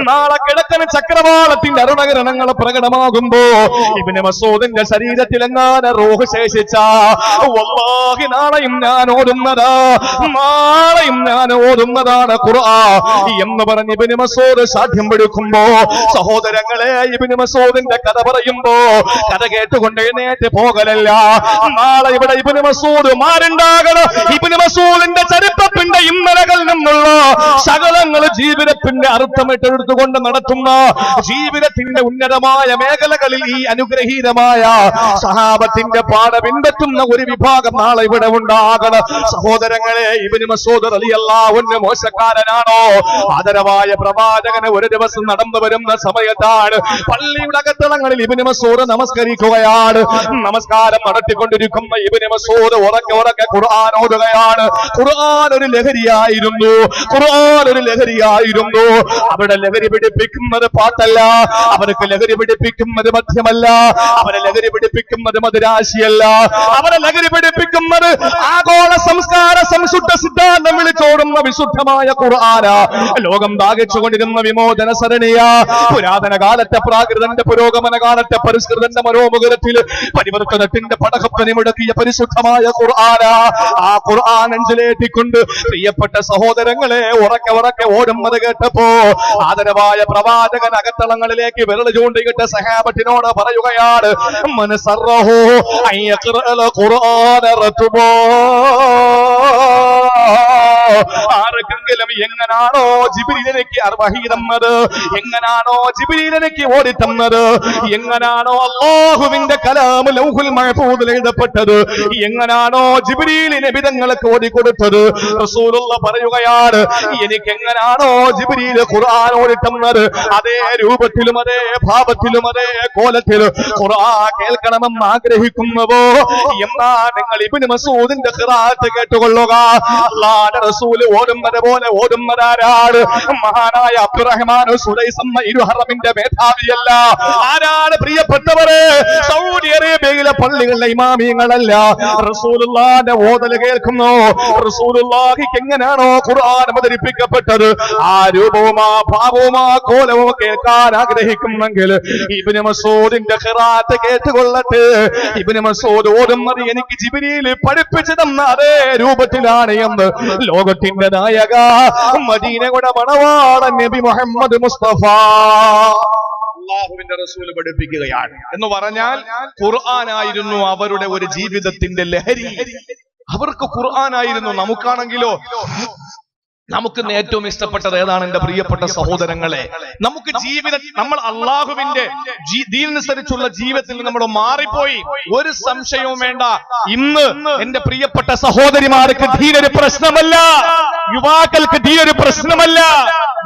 നാളെ കിഴക്കൻ ചക്രവാളത്തിന്റെ അരുണകിരണങ്ങൾ പ്രകടമാകുമ്പോ ഇബ്നു മസ്ഊദിന്റെ ശരീരത്തിൽ എങ്ങാനും റൂഹ് ശേഷിച്ച, വല്ലാഹി നാളെയും ഞാൻ ഓടുന്നതാ, നാളെയും ഞാൻ ഓടുന്നതാണ് ഖുർആൻ എന്ന് പറഞ്ഞ് ഇബ്നു മസ്ഊദ് സാധ്യം പിടിക്കുമ്പോ സഹോദരങ്ങളെ, ഇബ്നു മസ്ഊദിന്റെ കഥ പറയുമ്പോ കഥ കേട്ടുകൊണ്ട് പോകലല്ല. നാളെ ഇവിടെ ഇബ്നു മസ്ഊദ് മാരുണ്ടാകണം. ഇബ്നു മസ്ഊദിന്റെ ചരിത്രത്തിന്റെ ഇന്നലകളിൽ നിന്നുള്ള സകലങ്ങൾ ജീവിതത്തിന്റെ അർത്ഥമിട്ടെടുത്തുകൊണ്ട് നടത്തുന്ന, ജീവിതത്തിന്റെ ഉന്നതമായ മേഖലകളിൽ ഈ അനുഗ്രഹീതമായ സഹാബത്തിന്റെ പാഠ പിൻപറ്റുന്ന ഒരു വിഭാഗം നാളെ ഇവിടെ ഉണ്ടാകണം. സഹോദരങ്ങളെ, ഇബ്നു മസ്ഊദ് റളിയല്ലാഹു അൻഹു മോശക്കാരനാണോ? ആദരവായ പ്രവാചകന് ഒരു ദിവസം നടന്നു വരുന്ന സമയത്താണ് പള്ളിയുടെ അകത്തളങ്ങളിൽ ഇബ്നു മസ്ഊദ് നമസ്കരിക്കുകയാണ്. നമസ്കാരം നടത്തിക്കൊണ്ടിരിക്കുന്ന ഇബ്നു മസ്ഊദ് ഉറക്കെ ഖുർആൻ ഓതുകയാണ്. ഖുർആൻ ഒരു ലഹരിയായിരുന്നു, ഖുർആൻ ഒരു ലഹരിയായിരുന്നു. അവിടെ ലഹരി പിടിപ്പിക്കുന്നത് പാട്ടല്ല, അവർക്ക് ലഹരി പിടിപ്പിക്കുന്നത് മദ്യമല്ല, അവരെ ലഹരി പിടിപ്പിക്കുന്നത് മധുരാശിയല്ല, അവരെ ലഹരി പിടിപ്പിക്കുന്നത് ആഗോള സംസ്കാര സംശുദ്ധ സിദ്ധാന്തം വിളിച്ചോടുന്ന വിശുദ്ധമായ ഖുർആന. ലോകം ദാഹിച്ചുകൊണ്ടിരുന്ന വിമോചന സരണിയ, പുരാതന കാലത്തെ പ്രാകൃതന്റെ പുരോഗമന കാലത്തെ പരിഷ്കൃതന്റെ മനോമുഖരത്തിൽ പരിവർത്തനത്തിന്റെ പടകപ്പനി മുടക്കിയ പരിശുദ്ധമായ ഖുർആന. ആ ഖുർആൻ നെഞ്ചിലേറ്റിക്കൊണ്ട് പ്രിയപ്പെട്ട സഹോദരങ്ങളെ ഉറക്കെ ഓടുന്നത് കേട്ടപ്പോ ആദരവായ പ്രവാചകൻ അകത്തളങ്ങളിലേക്ക് വിരൽ ചൂണ്ടിയിട്ട് സഹാബത്തിനോട് പറയുകയാണ്, മനസറഹു അയ്യഖറഅൽ ഖുർആന റതുബോ. ആർക്കെങ്കിലും എങ്ങനാണോ ജിബ്രീലിലേക്ക് വഹി തന്നത്, എങ്ങനാണോ ജിബ്രീലിലേക്ക് ഓടി തന്നത്, എങ്ങനാണോ അല്ലാഹുവിന്റെ കലാം ലൗഹുൽ മഹ്ഫൂദിൽ എഴുതപ്പെട്ടത്, എങ്ങനാണോ ജിബ്രീൽ നബി തങ്ങൾക്ക് ഓടി കൊടുത്തത്, റസൂലുള്ളാഹി പറയുകയാണ്, എനിക്ക് എങ്ങനാണോ ജിബ്രീൽ ഖുർആൻ ഓടി തന്നത്, അതേ രൂപത്തിലും അതേ ഭാവത്തിലും അതേ കോലത്തിലും ഖുർആൻ കേൾക്കണമെന്ന് ആഗ്രഹിക്കുന്നുവോ എന്നാ നിങ്ങൾ ഇബ്നു മസ്ഊദിന്റെ ഖിറാഅത്ത് കേട്ടുകൊള്ളുക. അല്ലാഹുവിന്റെ റസൂൽ ഓടുന്നത് പോലെ പോലെ ഓടുന്നതാരാണ്? മഹാനായ അബ്ദുറഹ്മാൻ സുലൈസ് എന്ന ഇരുഹറമിന്റെ മേധാവിയല്ല. ആരാണ് പ്രിയപ്പെട്ടവരെ? സൗദി അറേബ്യയിലെ പള്ളികളിലെ ഇമാമിയങ്ങളല്ല. റസൂലുള്ളാഹിന്റെ ഓതൽ കേൾക്കുന്നു. റസൂലുള്ളാഹിക്ക് എങ്ങനെയാണോ ഖുർആൻ അവതരിപ്പിക്കപ്പെട്ടത് ആ രൂപവും ആ ഭാവവും ആ കോലവും കേൾക്കാൻ ആഗ്രഹിക്കുന്നെങ്കിൽ ഇബ്നു മസ്ഊദിന്റെ ഖിറാഅത്ത് കേട്ടുകൊള്ളട്ടെ. ഇബ്നു മസ്ഊദ് ഓതുന്നത് എനിക്ക് ജിബ്രീൽ പഠിപ്പിച്ചു തന്ന അതേ രൂപത്തിലാണ് എന്ന് ലോകത്തിന്റെ നായക മദീനയുടെ മണവാളൻ നബി മുഹമ്മദ് മുസ്തഫ അല്ലാഹുവിന്റെ റസൂൽ പഠിപ്പിക്കുകയാണ്. എന്ന് പറഞ്ഞാൽ ഖുർആനായിരുന്നു അവരുടെ ഒരു ജീവിതത്തിന്റെ ലഹരി. അവർക്ക് ഖുർആനായിരുന്നു. നമുക്കാണെങ്കിലോ നമുക്ക് ഏറ്റവും ഇഷ്ടപ്പെട്ടത് ഏതാണ്? എന്റെ പ്രിയപ്പെട്ട സഹോദരങ്ങളെ, നമുക്ക് നമ്മൾ അള്ളാഹുവിന്റെ ദീനനുസരിച്ചുള്ള ജീവിതത്തിൽ നമ്മൾ മാറിപ്പോയി. ഒരു സംശയവും വേണ്ട. ഇന്ന് എന്റെ പ്രിയപ്പെട്ട സഹോദരിമാർക്ക് ദീനൊരു പ്രശ്നമല്ല, യുവാക്കൾക്ക് ദീനൊരു പ്രശ്നമല്ല.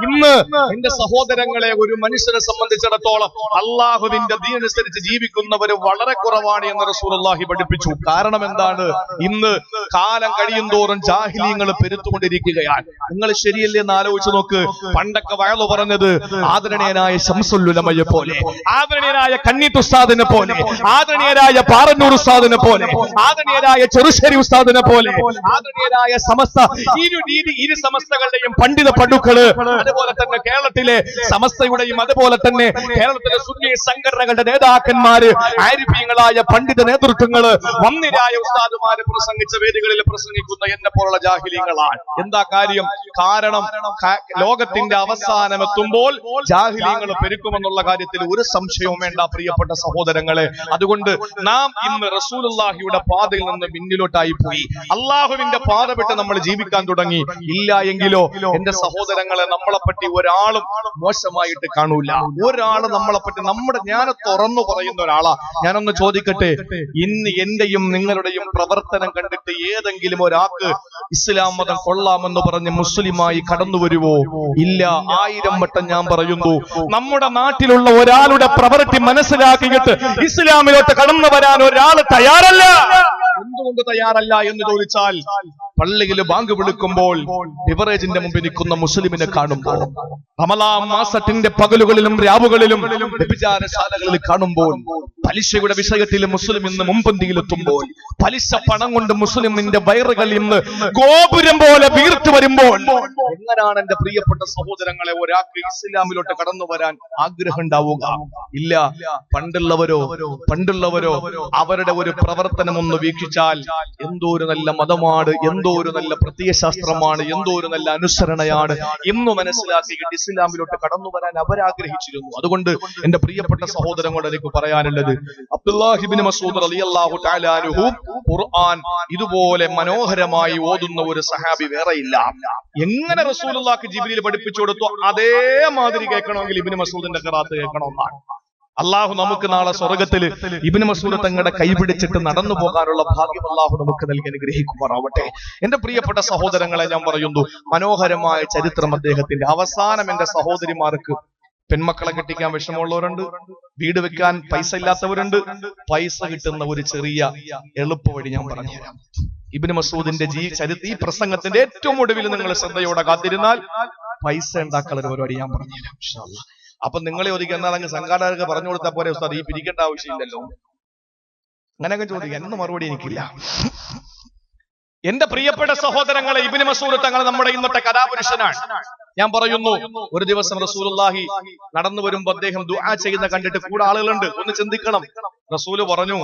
ഇന്ന് എന്റെ സഹോദരങ്ങളെ, ഒരു മനുഷ്യനെ സംബന്ധിച്ചിടത്തോളം അള്ളാഹുവിന്റെ ദീനനുസരിച്ച് ജീവിക്കുന്നവര് വളരെ കുറവാണ് എന്ന് റസൂലുള്ളാഹി പഠിപ്പിച്ചു. കാരണം എന്താണ്? ഇന്ന് കാലം കഴിയുന്തോറും ജാഹിലിയങ്ങൾ പെരുത്തുകൊണ്ടിരിക്കുകയാണ്. നിങ്ങൾ ശരിയല്ലേ എന്ന് ആലോചിച്ച് നോക്ക്. പണ്ടൊക്കെ വയലു പറഞ്ഞത് ആദരണീയനായ ശംസുൽ ഉലമയെ പോലെ, ആദരണീയനായ കന്നീത്ത് ഉസ്താദിനെ പോലെ, ആദരണീയനായ പാറന്നൂർ ഉസ്താദിനെ പോലെ, ആദരണീയനായ ചെറുശ്ശേരി ഉസ്താദിനെ പോലെ, ആദരണീയനായ സമസ്ത ഇരു സമസ്തകളുടെയും പണ്ഡിത പടുക്കള്, അതുപോലെ തന്നെ കേരളത്തിലെ സമസ്തയുടെയും അതുപോലെ തന്നെ കേരളത്തിലെ സുന്നി സംഘടനകളുടെ നേതാക്കന്മാര്, ആരിഫീങ്ങളായ പണ്ഡിത നേതൃത്വങ്ങള്, വന്നിരായ ഉസ്താദുമാര് പ്രസംഗിച്ച വേദികളിൽ പ്രസംഗിക്കുന്ന എന്നെ പോലുള്ള ജാഹിലിയങ്ങളാണ്. എന്താ കാര്യം? കാരണം ലോകത്തിന്റെ അവസാനം എത്തുമ്പോൾ ജാഹിലിയങ്ങൾ പെരുക്കുമെന്നുള്ള കാര്യത്തിൽ ഒരു സംശയവും വേണ്ട പ്രിയപ്പെട്ട സഹോദരങ്ങളെ. അതുകൊണ്ട് നാം ഇന്ന് റസൂലുള്ളാഹിയുടെ പാതയിൽ നിന്ന് പിന്നിലോട്ടായി പോയി. അള്ളാഹുവിന്റെ പാത വിട്ട് നമ്മൾ ജീവിക്കാൻ തുടങ്ങി. ഇല്ല എങ്കിലോ എന്റെ സഹോദരങ്ങളെ, നമ്മളെപ്പറ്റി ഒരാളും മോശമായിട്ട് കാണൂല. ഒരാള് നമ്മളെപ്പറ്റി ഞാൻ തുറന്നു പറയുന്ന ഒരാളാ. ഞാനൊന്ന് ചോദിക്കട്ടെ, ഇന്ന് എന്റെയും നിങ്ങളുടെയും പ്രവർത്തനം കണ്ടിട്ട് ഏതെങ്കിലും ഒരാൾക്ക് ഇസ്ലാം മതം കൊള്ളാമെന്ന് പറഞ്ഞ് മുസ്ലിമായി കടന്നു വരുവോ? ഇല്ല. 1000 വട്ടം ഞാൻ പറയുന്നു, നമ്മുടെ നാട്ടിലുള്ള ഒരാളുടെ പ്രവൃത്തി മനസ്സിലാക്കിയിട്ട് ഇസ്ലാമിലോട്ട് കടന്നു വരാൻ ഒരാൾ തയ്യാറല്ല. എന്തുകൊണ്ട് തയ്യാറല്ല എന്ന് ചോദിച്ചാൽ, പള്ളിയിൽ ബാങ്ക് വിളിക്കുമ്പോൾ ബിവറേജിന്റെ മുമ്പിൽ നിൽക്കുന്ന മുസ്ലിമിനെ കാണുമ്പോൾ, റമളാൻ മാസത്തിന്റെ പകലുകളിലും രാവുകളിലും വ്യഭിചാരശാലകളിൽ കാണുമ്പോൾ, പലിശയുടെ വിഷയത്തിൽ മുസ്ലിം ഇന്ന് മുൻപന്തിയിലെത്തുമ്പോൾ, പലിശ പണം കൊണ്ട് മുസ്ലിമിന്റെ വയറുകൾ ഇന്ന് ഗോപുരം പോലെ വീർത്തു വരുമ്പോൾ, എങ്ങനെയാണ് എന്റെ പ്രിയപ്പെട്ട സഹോദരങ്ങളെ ഒരാൾക്ക് ഇസ്ലാമിലോട്ട് കടന്നു വരാൻ ആഗ്രഹം ഉണ്ടാവുക? ഇല്ല. പണ്ടുള്ളവരോ അവരുടെ ഒരു പ്രവർത്തനം ഒന്ന് വീക്ഷിച്ചാൽ എന്തോ ഒരു നല്ല മതമാണ്, എന്തോ ഒരു നല്ല പ്രത്യയശാസ്ത്രമാണ്, എന്തോ ഒരു നല്ല അനുസരണയാണ് എന്ന് മനസ്സിലാക്കിയിട്ട് ഇസ്ലാമിലോട്ട് കടന്നു വരാൻ അവരാഗ്രഹിച്ചിരുന്നു. അതുകൊണ്ട് എന്റെ പ്രിയപ്പെട്ട സഹോദരങ്ങളോട് എനിക്ക് പറയാനുള്ളത്, അബ്ദുല്ലാഹി ഇബ്നു മസ്ഊദ് റളിയല്ലാഹു തആല അൻഹു ഖുർആൻ ഇതുപോലെ മനോഹരമായി ഓതുന്ന ഒരു സഹാബി വേറെയില്ല. എങ്ങനെ റസൂലുള്ളാഹിക്ക് ജിബ്രീൽ പഠിപ്പിച്ചു കൊടുത്തു അതേമാതിരി കേൾക്കണമെങ്കിൽ ഇബ്നു മസ്ഊദിന്റെ ഖിറാഅത്ത് കേൾക്കണമെന്നാണ്. അള്ളാഹു നമുക്ക് നാളെ സ്വർഗത്തിൽ ഇബ്നു മസ്ഊദ് തങ്ങളുടെ കൈപിടിച്ചിട്ട് നടന്നു പോകാനുള്ള ഭാഗ്യം അള്ളാഹു നമുക്ക് നൽകി അനുഗ്രഹിക്കുമാറാവട്ടെ. എന്റെ പ്രിയപ്പെട്ട സഹോദരങ്ങളെ, ഞാൻ പറയുന്നു, മനോഹരമായ ചരിത്രം അദ്ദേഹത്തിന്റെ. അവസാനം എന്റെ സഹോദരിമാർക്ക് പെൺമക്കളെ കെട്ടിക്കാൻ വിഷമമുള്ളവരുണ്ട്, വീട് വെക്കാൻ പൈസ ഇല്ലാത്തവരുണ്ട്. പൈസ കിട്ടുന്ന ഒരു ചെറിയ എളുപ്പ വഴി ഞാൻ പറഞ്ഞുതരാം. ഇബ്നു മസ്ഊദിന്റെ ഈ പ്രസംഗത്തിന്റെ ഏറ്റവും ഒടുവിൽ നിങ്ങൾ ശ്രദ്ധയോടെ കാത്തിരുന്നാൽ പൈസ ഉണ്ടാക്കാനുള്ള ഒരു പരിപാടി ഞാൻ പറഞ്ഞുതരാം ഇൻഷാ അല്ലാഹ്. അപ്പൊ നിങ്ങളെ ഒതുക്കി എന്നാൽ അങ്ങ് സംഘാടകർക്ക് പറഞ്ഞു കൊടുത്താൽ പോലെ ഉസ്താദ് ഈ പിരിക്കേണ്ട ആവശ്യമില്ലല്ലോ, അങ്ങനെയൊക്കെ ചോദിക്കാൻ എന്ന മറുപടി എനിക്കില്ല. എന്റെ പ്രിയപ്പെട്ട സഹോദരങ്ങളെ, ഇബ്നു മസ്ഊദ് തങ്ങൾ നമ്മുടെ ഇന്നത്തെ കഥാപുരുഷനാണ്. ഞാൻ പറയുന്നു, ഒരു ദിവസം റസൂലുള്ളാഹി നടന്നു വരുമ്പോ അദ്ദേഹം ദുആ ചെയ്യുന്ന കണ്ടിട്ട് കൂടെ ആളുകളുണ്ട്. ഒന്ന് ചിന്തിക്കണം. റസൂല് പറഞ്ഞു,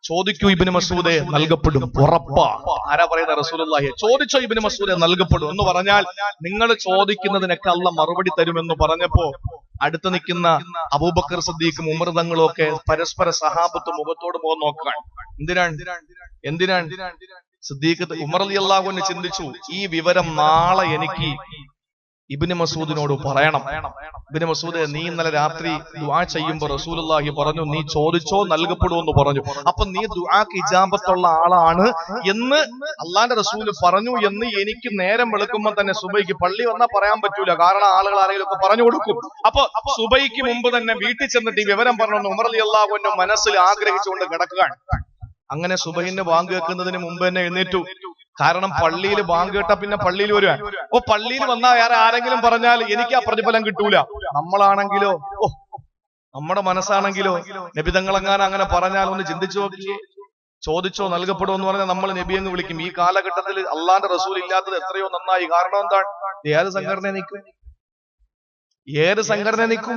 ചോദിക്കൂ ഇബ്നു മസ്ഊദേ, നൽകപ്പെടും, ഉറപ്പാ. ആരാ പറയുന്ന? റസൂലുള്ളാഹി. ചോദിച്ചോ ഇബ്നു മസ്ഊദേ, നൽകപ്പെടും എന്ന് പറഞ്ഞാൽ നിങ്ങൾ ചോദിക്കുന്നതിനൊക്കെ അല്ലാഹ് മറുപടി തരുമെന്ന് പറഞ്ഞപ്പോ അടുത്ത് നിൽക്കുന്ന അബൂബക്കർ സിദ്ദീഖും ഉമർ തങ്ങളും ഒക്കെ പരസ്പര സഹാബത്ത് മുഖത്തോട് മുഖം നോക്കാൻ. എന്തിനാണ് സിദ്ദീഖ് ഉമർ റളിയല്ലാഹു അൻഹു ചിന്തിച്ചു, ഈ വിവരം നാളെ എനിക്ക് ഇബ്നു മസ്ഊദിനോട് പറയണം. ഇബ്നു മസ്ഊദ്, നീ ഇന്നലെ രാത്രി ദുആ ചെയ്യുമ്പോൾ റസൂലുള്ളാഹി പറഞ്ഞു നീ ചോദിച്ചോ നൽകപ്പെടുമെന്ന് പറഞ്ഞു. അപ്പൊ നീ ദുആക്ക് ഇജാബത്തുള്ള ആളാണ് എന്ന് അള്ളാന്റെ റസൂല് പറഞ്ഞു എന്ന് എനിക്ക് നേരം വെളുക്കുമ്പോൾ തന്നെ സുബൈക്ക് പള്ളി വന്നാൽ പറയാൻ പറ്റൂല. കാരണം ആളുകൾ ആരെങ്കിലും ഒക്കെ പറഞ്ഞു കൊടുക്കും. അപ്പൊ സുബൈക്ക് മുമ്പ് തന്നെ വീട്ടിൽ ചെന്നിട്ട് ഈ വിവരം പറഞ്ഞു ഉമർ റളിയല്ലാഹു അൻഹു മനസ്സിൽ ആഗ്രഹിച്ചുകൊണ്ട് കിടക്കുകയാണ്. അങ്ങനെ സുബഹിന്റെ ബാങ്ക് കേൾക്കുന്നതിന് മുമ്പ് തന്നെ എഴുന്നേറ്റു. കാരണം പള്ളിയിൽ ബാങ്ക് കേട്ടാ പിന്നെ പള്ളിയിൽ വരുവാൻ. ഓ പള്ളിയിൽ വന്നാൽ വേറെ ആരെങ്കിലും പറഞ്ഞാൽ എനിക്ക് ആ പ്രതിഫലം കിട്ടൂല. നമ്മളാണെങ്കിലോ, ഓ നമ്മുടെ മനസ്സാണെങ്കിലോ, നബി തങ്ങളെങ്ങാനും അങ്ങനെ പറഞ്ഞാൽ ഒന്ന് ചിന്തിച്ചു നോക്കിയേ. ചോദിച്ചോ നൽകപ്പെടുമോ എന്ന് പറഞ്ഞാൽ നമ്മൾ നബി എന്ന് വിളിക്കും. ഈ കാലഘട്ടത്തിൽ അള്ളാന്റെ റസൂൽ ഇല്ലാത്തത് എത്രയോ നന്നായി. കാരണം എന്താണ്? ഏത് സംഘടന നിൽക്കും, ഏത് സംഘടന നിൽക്കും?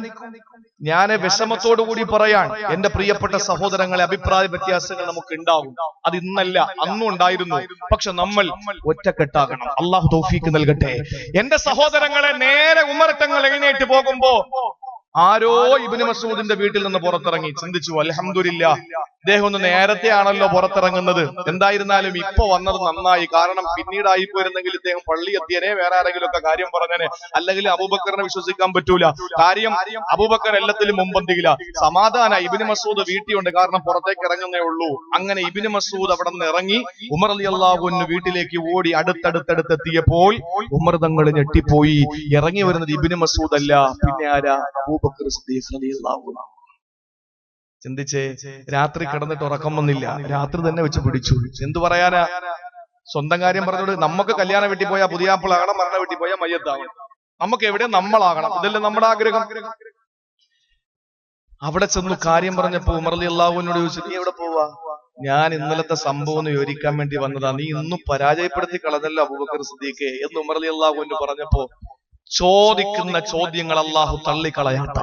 ഞാൻ വിഷമത്തോടു കൂടി പറയാൻ, എന്റെ പ്രിയപ്പെട്ട സഹോദരങ്ങളെ, അഭിപ്രായ വ്യത്യാസങ്ങൾ നമുക്ക് ഉണ്ടാവും. അത് ഇന്നല്ല, അന്നും ഉണ്ടായിരുന്നു. പക്ഷെ നമ്മൾ ഒറ്റക്കെട്ടാകണം. അള്ളാഹു തൗഫീക്ക് നൽകട്ടെ. എന്റെ സഹോദരങ്ങളെ, നേരെ ഉമറത്തങ്ങൾ എഴുന്നേറ്റ് പോകുമ്പോ ആരോ ഇബ്നു മസ്ഊദിന്റെ വീട്ടിൽ നിന്ന് പുറത്തിറങ്ങി. ചിന്തിച്ചു, അൽഹംദുലില്ലാഹ്, ഇദ്ദേഹം ഒന്ന് നേരത്തെ ആണല്ലോ പുറത്തിറങ്ങുന്നത്. എന്തായിരുന്നാലും ഇപ്പൊ വന്നത് നന്നായി. കാരണം പിന്നീടായി പോയിരുന്നെങ്കിൽ ഇദ്ദേഹം പള്ളി എത്തിയനെ, വേറെ ആരെങ്കിലും ഒക്കെ കാര്യം പറഞ്ഞനെ. അല്ലെങ്കിൽ അബൂബക്കറിനെ വിശ്വസിക്കാൻ പറ്റൂല. കാര്യം അബൂബക്കർ എല്ലാത്തിലും മുമ്പന്തിയില്ല. സമാധാന ഇബ്നു മസ്ഊദ് വീട്ടിലുണ്ട്, കാരണം പുറത്തേക്ക് ഇറങ്ങുന്നേ ഉള്ളൂ. അങ്ങനെ ഇബ്നു മസ്ഊദ് അവിടെ നിന്ന് ഇറങ്ങി ഉമർ റളിയല്ലാഹു അൻഹു വീട്ടിലേക്ക് ഓടി. അടുത്തടുത്തെത്തിയപ്പോൾ ഉമർ തങ്ങൾ ഞെട്ടിപ്പോയി. ഇറങ്ങി വരുന്നത് ഇബ്നു മസ്ഊദ് അല്ല, പിന്നെ ആരാ? അബൂബക്കർ സിദ്ദീഖ് റളിയല്ലാഹു അൻഹു. ചിന്തിച്ചേ, രാത്രി കിടന്നിട്ട് ഉറക്കം വന്നില്ല, രാത്രി തന്നെ വെച്ച് പിടിച്ചു. എന്തു പറയാനാ? സ്വന്തം കാര്യം പറഞ്ഞോട്. നമുക്ക് കല്യാണ വീട്ടിൽ പോയാൽ പുതിയാപ്പിളാകണം, മരണ വീട്ടിൽ പോയാൽ മയ്യത്താകണം. നമുക്ക് എവിടെ നമ്മളാകണം, ഇതല്ലേ നമ്മുടെ ആഗ്രഹം. അവിടെ ചെന്നു കാര്യം പറഞ്ഞപ്പോ ഉമർ റളിയല്ലാഹു അൻഹു ചോദിച്ചു, നീ എവിടെ പോവാ? ഞാൻ ഇന്നലത്തെ സംഭവം ഒന്ന് വിവരിക്കാൻ വേണ്ടി വന്നതാ, നീ ഇന്നും പരാജയപ്പെടുത്തി കളഞ്ഞല്ലോ അബൂബക്കർ സിദ്ദീഖ് എന്ന് ഉമർ റളിയല്ലാഹു അൻഹു പറഞ്ഞപ്പോ, ചോദിക്കുന്ന ചോദ്യങ്ങൾ അള്ളാഹു തള്ളിക്കളയാത്ത,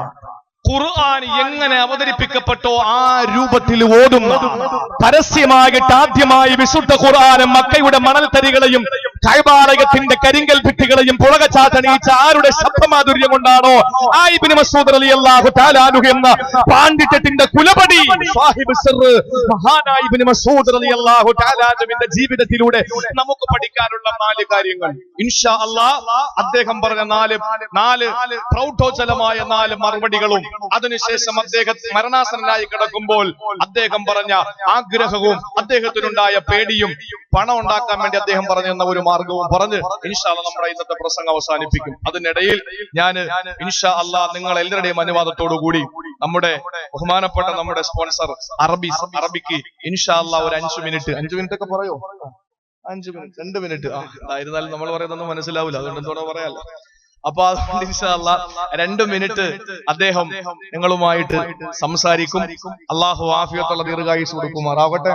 ഖുർആൻ എങ്ങനെ അവതരിപ്പിക്കപ്പെട്ടോ ആ രൂപത്തിൽ ഓതുന്ന, പരസ്യമായിട്ട് ആദ്യമായി വിശുദ്ധ ഖുർആൻ മക്കയുടെ മണൽത്തരികളെയും കഅബാലയത്തിന്റെ കരിങ്കൽ ഭിത്തികളെയും പുളകച്ചാട്ടണീച്ച ആരുടെ ശബ്ദമാധുര്യം കൊണ്ടാണോ ആ ഇബ്നു മസ്ഊദ് റളിയല്ലാഹു തആല അൻഹു എന്ന പാണ്ഡിത്യത്തിന്റെ കുലപതി സാഹിബ് സിർ മഹാനായ ഇബ്നു മസ്ഊദ് റളിയല്ലാഹു തആല അൻഹുവിന്റെ ജീവിതത്തിലൂടെ നമുക്ക് പഠിക്കാനുള്ള 4 കാര്യങ്ങൾ ഇൻഷാ അല്ലാഹ് അദ്ദേഹം പറഞ്ഞ 4 പ്രൗഢോജ്വലമായ 4 മറുപടികളും, അതിനുശേഷം അദ്ദേഹം മരണാസന്നനായി കിടക്കുമ്പോൾ അദ്ദേഹം പറഞ്ഞ ആഗ്രഹവും അദ്ദേഹത്തിനുണ്ടായ പേടിയും പണം ഉണ്ടാക്കാൻ വേണ്ടി അദ്ദേഹം പറഞ്ഞെന്ന ഒരു മാർഗവും പറഞ്ഞ് ഇൻഷാ അല്ലാഹ് നമ്മുടെ ഇന്നത്തെ പ്രസംഗം അവസാനിപ്പിക്കും. അതിനിടയിൽ ഞാൻ ഇൻഷാ അല്ലാഹ് നിങ്ങൾ എല്ലാവരുടെയും അനുവാദത്തോടു കൂടി നമ്മുടെ ബഹുമാനപ്പെട്ട നമ്മുടെ സ്പോൺസർ അറബിക്ക് ഇൻഷാ അല്ലാഹ് ഒരു 5 മിനിറ്റ് ഒക്കെ പറയോ? 5 മിനിറ്റ് 2 മിനിറ്റ് ആയിരുന്നാലും നമ്മൾ പറയുന്നൊന്നും മനസ്സിലാവില്ല, അതുകൊണ്ട് എന്തോടെ പറയാല്ലോ. അപ്പൊ അതുകൊണ്ട് ഇൻഷാ അല്ലാഹ് 2 മിനിറ്റ് അദ്ദേഹം നിങ്ങളുമായിട്ട് സംസാരിക്കും. അള്ളാഹു ആഫിയത്തുള്ള ദീർഘായുസ്സ് കൊടുക്കുമാറാവട്ടെ.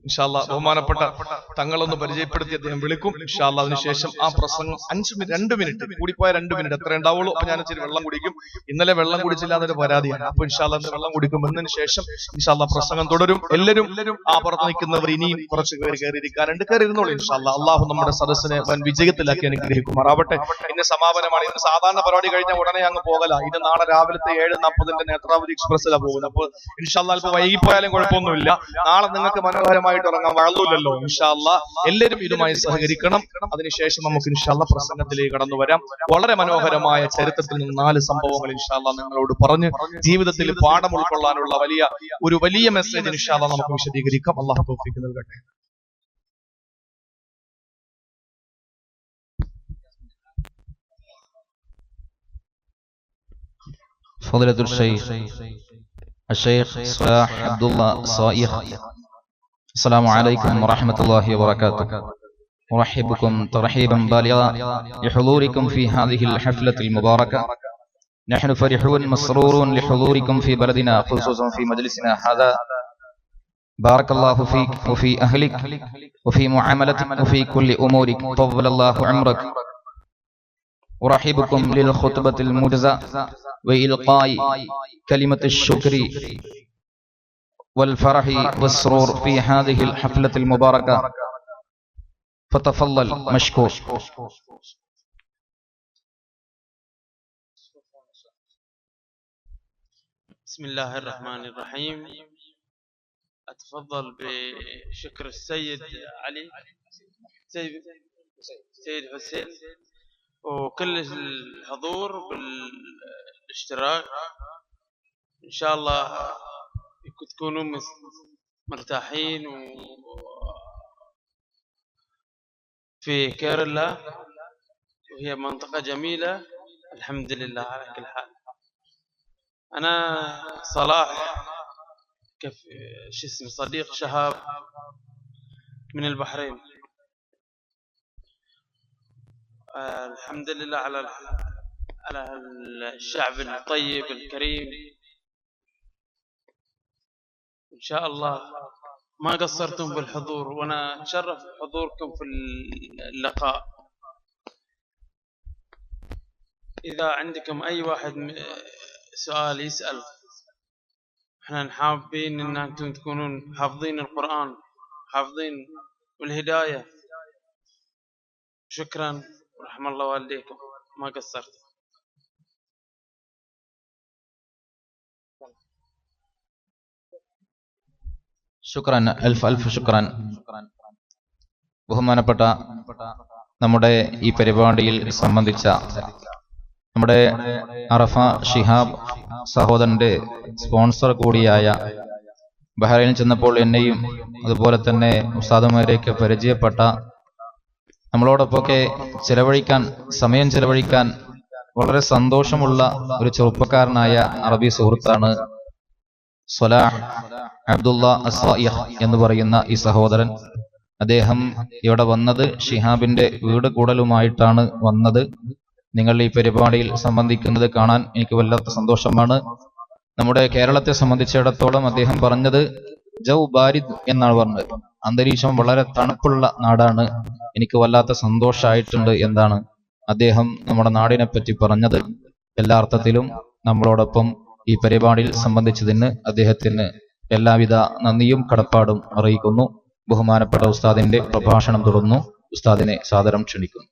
ഇൻഷാ അല്ലാഹ് ബഹുമാനപ്പെട്ട തങ്ങളൊന്ന് പരിചയപ്പെടുത്തി അദ്ദേഹം വിളിക്കും. ഇൻഷാ അല്ലാഹ് അതിനുശേഷം ആ പ്രസംഗം 2 മിനിറ്റ് കൂടിപ്പോയ 2 മിനിറ്റ് എത്ര ഉണ്ടാവുള്ളൂ. അപ്പൊ ഞാൻ ഇച്ചിരി വെള്ളം കുടിക്കും. ഇന്നലെ വെള്ളം കുടിച്ചില്ല എന്നൊരു പരാതിയാണ്. അപ്പൊ ഇൻഷാ അല്ലാഹ് വെള്ളം കുടിക്കും. എന്നതിന് ശേഷം ഇൻഷാ അല്ലാഹ് പ്രസംഗം തുടരും. എല്ലാവരും ആ പുറത്ത് നിൽക്കുന്നവർ ഇനിയും കുറച്ച് പേര് കയറിയിരിക്കാറുണ്ട്, കയറിയിരുന്നോളൂ. ഇൻഷാ അല്ലാഹ് അള്ളാഹു നമ്മുടെ സദസ്സിനെ വൻ വിജയത്തിലാക്കി അനുഗ്രഹിക്കുമാറാവട്ടെ. ഇന്ന് സമാപനമാണ്. ഇന്ന് സാധാരണ പരിപാടി കഴിഞ്ഞാൽ ഉടനെ അങ്ങ് പോകല. ഇത് നാളെ രാവിലത്തെ 7:40 നേത്രാവതി എക്സ്പ്രസ്സിലാണ് പോകുന്നത്. അപ്പൊ ഇൻഷാ അല്ലാഹ് അല്പം വൈകിപ്പോയാലും കുഴപ്പമൊന്നുമില്ല. നാളെ നിങ്ങൾക്ക് മനോഹരമായിട്ട് ഉറങ്ങാൻ വഴങ്ങൂലല്ലോ. ഇൻഷാ അല്ലാഹ് എല്ലാവരും ഇതുമായി സഹകരിക്കണം. അതിനുശേഷം നമുക്ക് ഇൻഷാ അല്ലാഹ് പ്രസംഗത്തിലേക്ക് കടന്നു വരാം. വളരെ മനോഹരമായ ചരിത്രത്തിൽ നിന്ന് 4 സംഭവങ്ങൾ ഇൻഷാ അല്ലാഹ് നിങ്ങളോട് പറഞ്ഞ് ജീവിതത്തിൽ പാഠം ഉൾക്കൊള്ളാനുള്ള വലിയ മെസ്സേജ് ഇൻഷാ അല്ലാഹ് നമുക്ക് വിശദീകരിക്കാം. അല്ലാഹു തൗഫീഖ് നൽകട്ടെ. ഫളീലത്തുൽ الشيخ صلاح عبد الله صائغ. السلام عليكم ورحمة الله وبركاته. أرحبكم ترحيبا بالغا لحضوركم في هذه الحفلة المباركة. نحن فرحون مسرورون لحضوركم في بلدنا، خصوصا في مجلسنا هذا. بارك الله فيك وفي أهلك وفي معاملتك وفي كل أمورك. طول الله عمرك. أرحبكم للخطبة الموجزة وإلقاء كلمة الشكر والفرح والسرور في هذه الحفلة المباركة. فتفضل مشكور. بسم الله الرحمن الرحيم. أتفضل بشكر السيد علي سيد حسين وكل الحضور بالاشتراك. إن شاء الله تكونوا مرتاحين في كيرلا، وهي منطقة جميلة الحمد لله على كل حال. أنا صلاح كيف شو اسمه صديق شهاب من البحرين. الحمد لله على الشعب الطيب الكريم. إن شاء الله ما قصرتم بالحضور، وأنا أتشرف بحضوركم في اللقاء. إذا عندكم أي واحد سؤال يسأل، احنا حابين ان انتم تكونون حافظين القرآن، حافظين والهداية. شكرا ورحم الله والديكم، ما قصرت. ശുക്രൻ, അൽഫ് ശുക്രൻ. ബഹുമാനപ്പെട്ട നമ്മുടെ ഈ പരിപാടിയിൽ സംബന്ധിച്ച നമ്മുടെ അറഫ ഷിഹാബ് സഹോദരന്റെ സ്പോൺസർ കൂടിയായ, ബഹ്റൈനിൽ ചെന്നപ്പോൾ എന്നെയും അതുപോലെ തന്നെ ഉസ്താദുമാരെയൊക്കെ പരിചയപ്പെട്ട, നമ്മളോടൊപ്പമൊക്കെ സമയം ചെലവഴിക്കാൻ വളരെ സന്തോഷമുള്ള ഒരു ചെറുപ്പക്കാരനായ അറബി സുഹൃത്താണ് സ്വലാഹ് അബ്ദുള്ള അസ്വായിഹ് എന്ന് പറയുന്ന ഈ സഹോദരൻ. അദ്ദേഹം ഇവിടെ വന്നത് ഷിഹാബിന്റെ വീട് കൂടലുമായിട്ടാണ് വന്നത്. നിങ്ങൾ ഈ പരിപാടിയിൽ സംബന്ധിക്കുന്നത് കാണാൻ എനിക്ക് വല്ലാത്ത സന്തോഷമാണ്. നമ്മുടെ കേരളത്തെ സംബന്ധിച്ചിടത്തോളം അദ്ദേഹം പറഞ്ഞത് ജൗ ബാരിദ് എന്നാണ് പറഞ്ഞത്. അന്തരീക്ഷം വളരെ തണുപ്പുള്ള നാടാണ്, എനിക്ക് വല്ലാത്ത സന്തോഷമായിട്ടുണ്ട് എന്നാണ് അദ്ദേഹം നമ്മുടെ നാടിനെ പറ്റി പറഞ്ഞത്. എല്ലാ അർത്ഥത്തിലും നമ്മളോടൊപ്പം ഈ പരിപാടിയിൽ സംബന്ധിച്ചതിന് അദ്ദേഹത്തിന് എല്ലാവിധ നന്ദിയും കടപ്പാടും അറിയിക്കുന്നു. ബഹുമാനപ്പെട്ട ഉസ്താദിന്റെ പ്രഭാഷണം തുടർന്നു. ഉസ്താദിനെ സാദരം ക്ഷണിക്കുന്നു.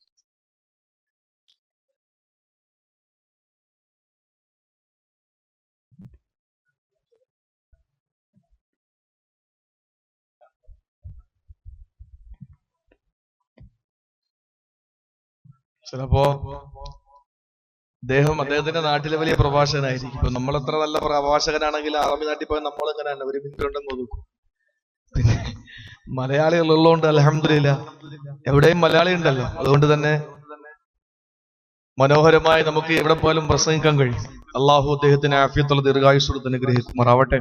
ചിലപ്പോ അദ്ദേഹത്തിന്റെ നാട്ടിലെ വലിയ പ്രഭാഷകനായിരിക്കും. ഇപ്പൊ നമ്മളെത്ര നല്ല പ്രഭാഷകനാണെങ്കിൽ അറബി നാട്ടിൽ പോയി നമ്മളെങ്ങനെയാണ് ഒരു മിനിറ്റ് ഉണ്ടെന്ന് ഒതുക്കും. പിന്നെ മലയാളികളുള്ളതുകൊണ്ട് അൽഹംദുലില്ലാ എവിടെയും മലയാളി ഉണ്ടല്ലോ, അതുകൊണ്ട് തന്നെ മനോഹരമായി നമുക്ക് എവിടെ പോലും പ്രസംഗിക്കാൻ കഴിയും. അള്ളാഹു അദ്ദേഹത്തിന് ആഫിയത്തുള്ള ദീർഘായുസ്സുകൾ അനുഗ്രഹിക്കുമാറാവട്ടെ.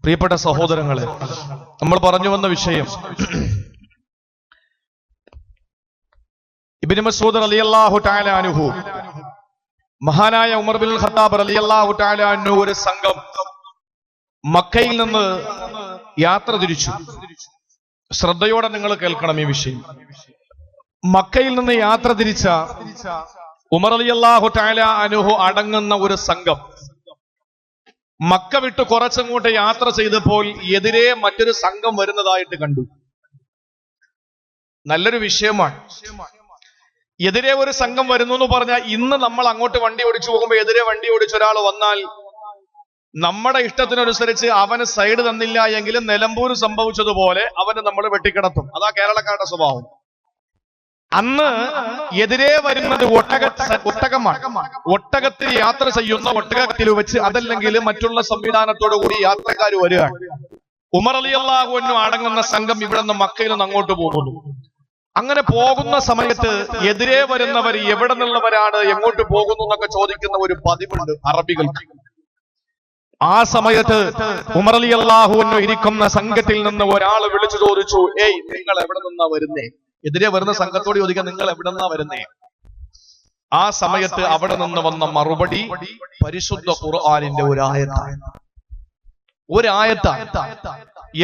പ്രിയപ്പെട്ട സഹോദരങ്ങളെ, നമ്മൾ പറഞ്ഞു വന്ന വിഷയം ഇബ്നു മസ്ഊദ് റളിയല്ലാഹു തആല അൻഹു, മഹാനായ ഉമർ ബിൻ ഖത്താബ് റളിയല്ലാഹു തആല അൻഹു ഒരു സംഘം മക്കയിൽ നിന്ന് യാത്ര തിരിച്ചു. ശ്രദ്ധയോടെ നിങ്ങൾ കേൾക്കണം ഈ വിഷയം. മക്കയിൽ നിന്ന് യാത്ര തിരിച്ച ഉമർ റളിയല്ലാഹു തആല അൻഹു അടങ്ങുന്ന ഒരു സംഘം മക്ക വിട്ട് കുറച്ചങ്ങോട്ട് യാത്ര ചെയ്തപ്പോൾ എതിരെ മറ്റൊരു സംഘം വരുന്നതായിട്ട് കണ്ടു. നല്ലൊരു വിഷയമാണ്. എതിരെ ഒരു സംഘം വരുന്നു എന്ന് പറഞ്ഞാൽ, ഇന്ന് നമ്മൾ അങ്ങോട്ട് വണ്ടി ഓടിച്ചു പോകുമ്പോൾ എതിരെ വണ്ടി ഓടിച്ച ഒരാൾ വന്നാൽ നമ്മുടെ ഇഷ്ടത്തിനനുസരിച്ച് അവന് സൈഡ് തന്നില്ല എങ്കിലും നിലമ്പൂർ സംഭവിച്ചതുപോലെ അവന് നമ്മൾ വെട്ടിക്കിടത്തും. അതാ കേരളക്കാരുടെ സ്വഭാവം. അന്ന് എതിരെ വരുന്നത് ഒട്ടകമാണ്. ഒട്ടകത്തിൽ യാത്ര ചെയ്യുന്ന ഒട്ടകത്തിൽ വെച്ച്, അതല്ലെങ്കിൽ മറ്റുള്ള സംവിധാനത്തോടു കൂടി യാത്രക്കാർ വരികയാണ്. ഉമർ റളിയല്ലാഹു അൻഹു അടങ്ങുന്ന സംഘം ഇവിടെ നിന്ന് മക്കയിൽ നിന്ന് അങ്ങോട്ട് പോകുന്നു. അങ്ങനെ പോകുന്ന സമയത്ത് എതിരെ വരുന്നവർ എവിടെ നിന്നുള്ളവരാണ്, എങ്ങോട്ട് പോകുന്നു എന്നൊക്കെ ചോദിക്കുന്ന ഒരു പതിവുണ്ട് അറബികൾക്ക്. ആ സമയത്ത് ഉമർ റളിയല്ലാഹു അൻഹു ഇരിക്കുന്ന സംഘത്തിൽ നിന്ന് ഒരാൾ വിളിച്ചു ചോദിച്ചു, ഏയ് നിങ്ങൾ എവിടെ നിന്നാ വരുന്നേ? എതിരെ വരുന്ന സംഘത്തോട് ചോദിക്കാൻ, നിങ്ങൾ എവിടെ നിന്നാ വരുന്നേ? ആ സമയത്ത് അവിടെ നിന്ന് വന്ന മറുപടി പരിശുദ്ധ ഖുർആനിന്റെ ഒരായത്താണ്.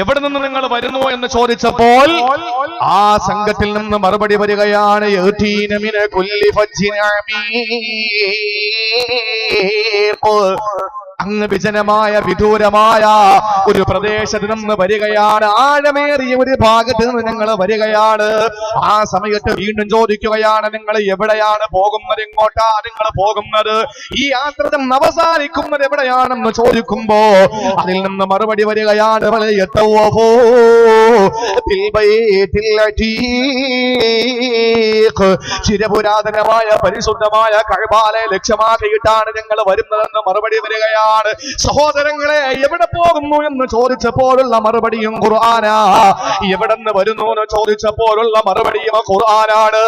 എവിടെ നിന്ന് നിങ്ങൾ വരുന്നു എന്ന് ചോദിച്ചപ്പോൾ ആ സംഘത്തിൽ നിന്ന് മറുപടി വരികയാണ്, അങ്ങ് വിജനമായ വിദൂരമായ ഒരു പ്രദേശത്ത് നിന്ന് വരികയാണ്. ആഴമേറിയ ഒരു ഭാഗത്ത് നിന്ന് ഞങ്ങൾ വരികയാണ്. ആ സമയത്ത് വീണ്ടും ചോദിക്കുകയാണ്, നിങ്ങൾ എവിടെയാണ് പോകുന്നത്? എങ്ങോട്ടാ നിങ്ങൾ പോകുന്നത്? ഈ യാത്ര അവസാനിക്കുന്നത് എവിടെയാണെന്ന് ചോദിക്കുമ്പോ അതിൽ നിന്ന് മറുപടി വരികയാണ്, ചിരപുരാതനമായ പരിശുദ്ധമായ കഅബയെ ലക്ഷ്യമാക്കിയിട്ടാണ് ഞങ്ങൾ വരുന്നതെന്ന് മറുപടി വരികയാണ്. സഹോദരങ്ങളെ, എവിടെ പോകുന്നു എന്ന് ചോദിച്ചപ്പോഴുള്ള മറുപടിയും ഖുർആനാ. എവിടെ നിന്ന് വരുന്നു എന്ന് ചോദിച്ചപ്പോഴുള്ള മറുപടിയും ഖുർആനാണ്.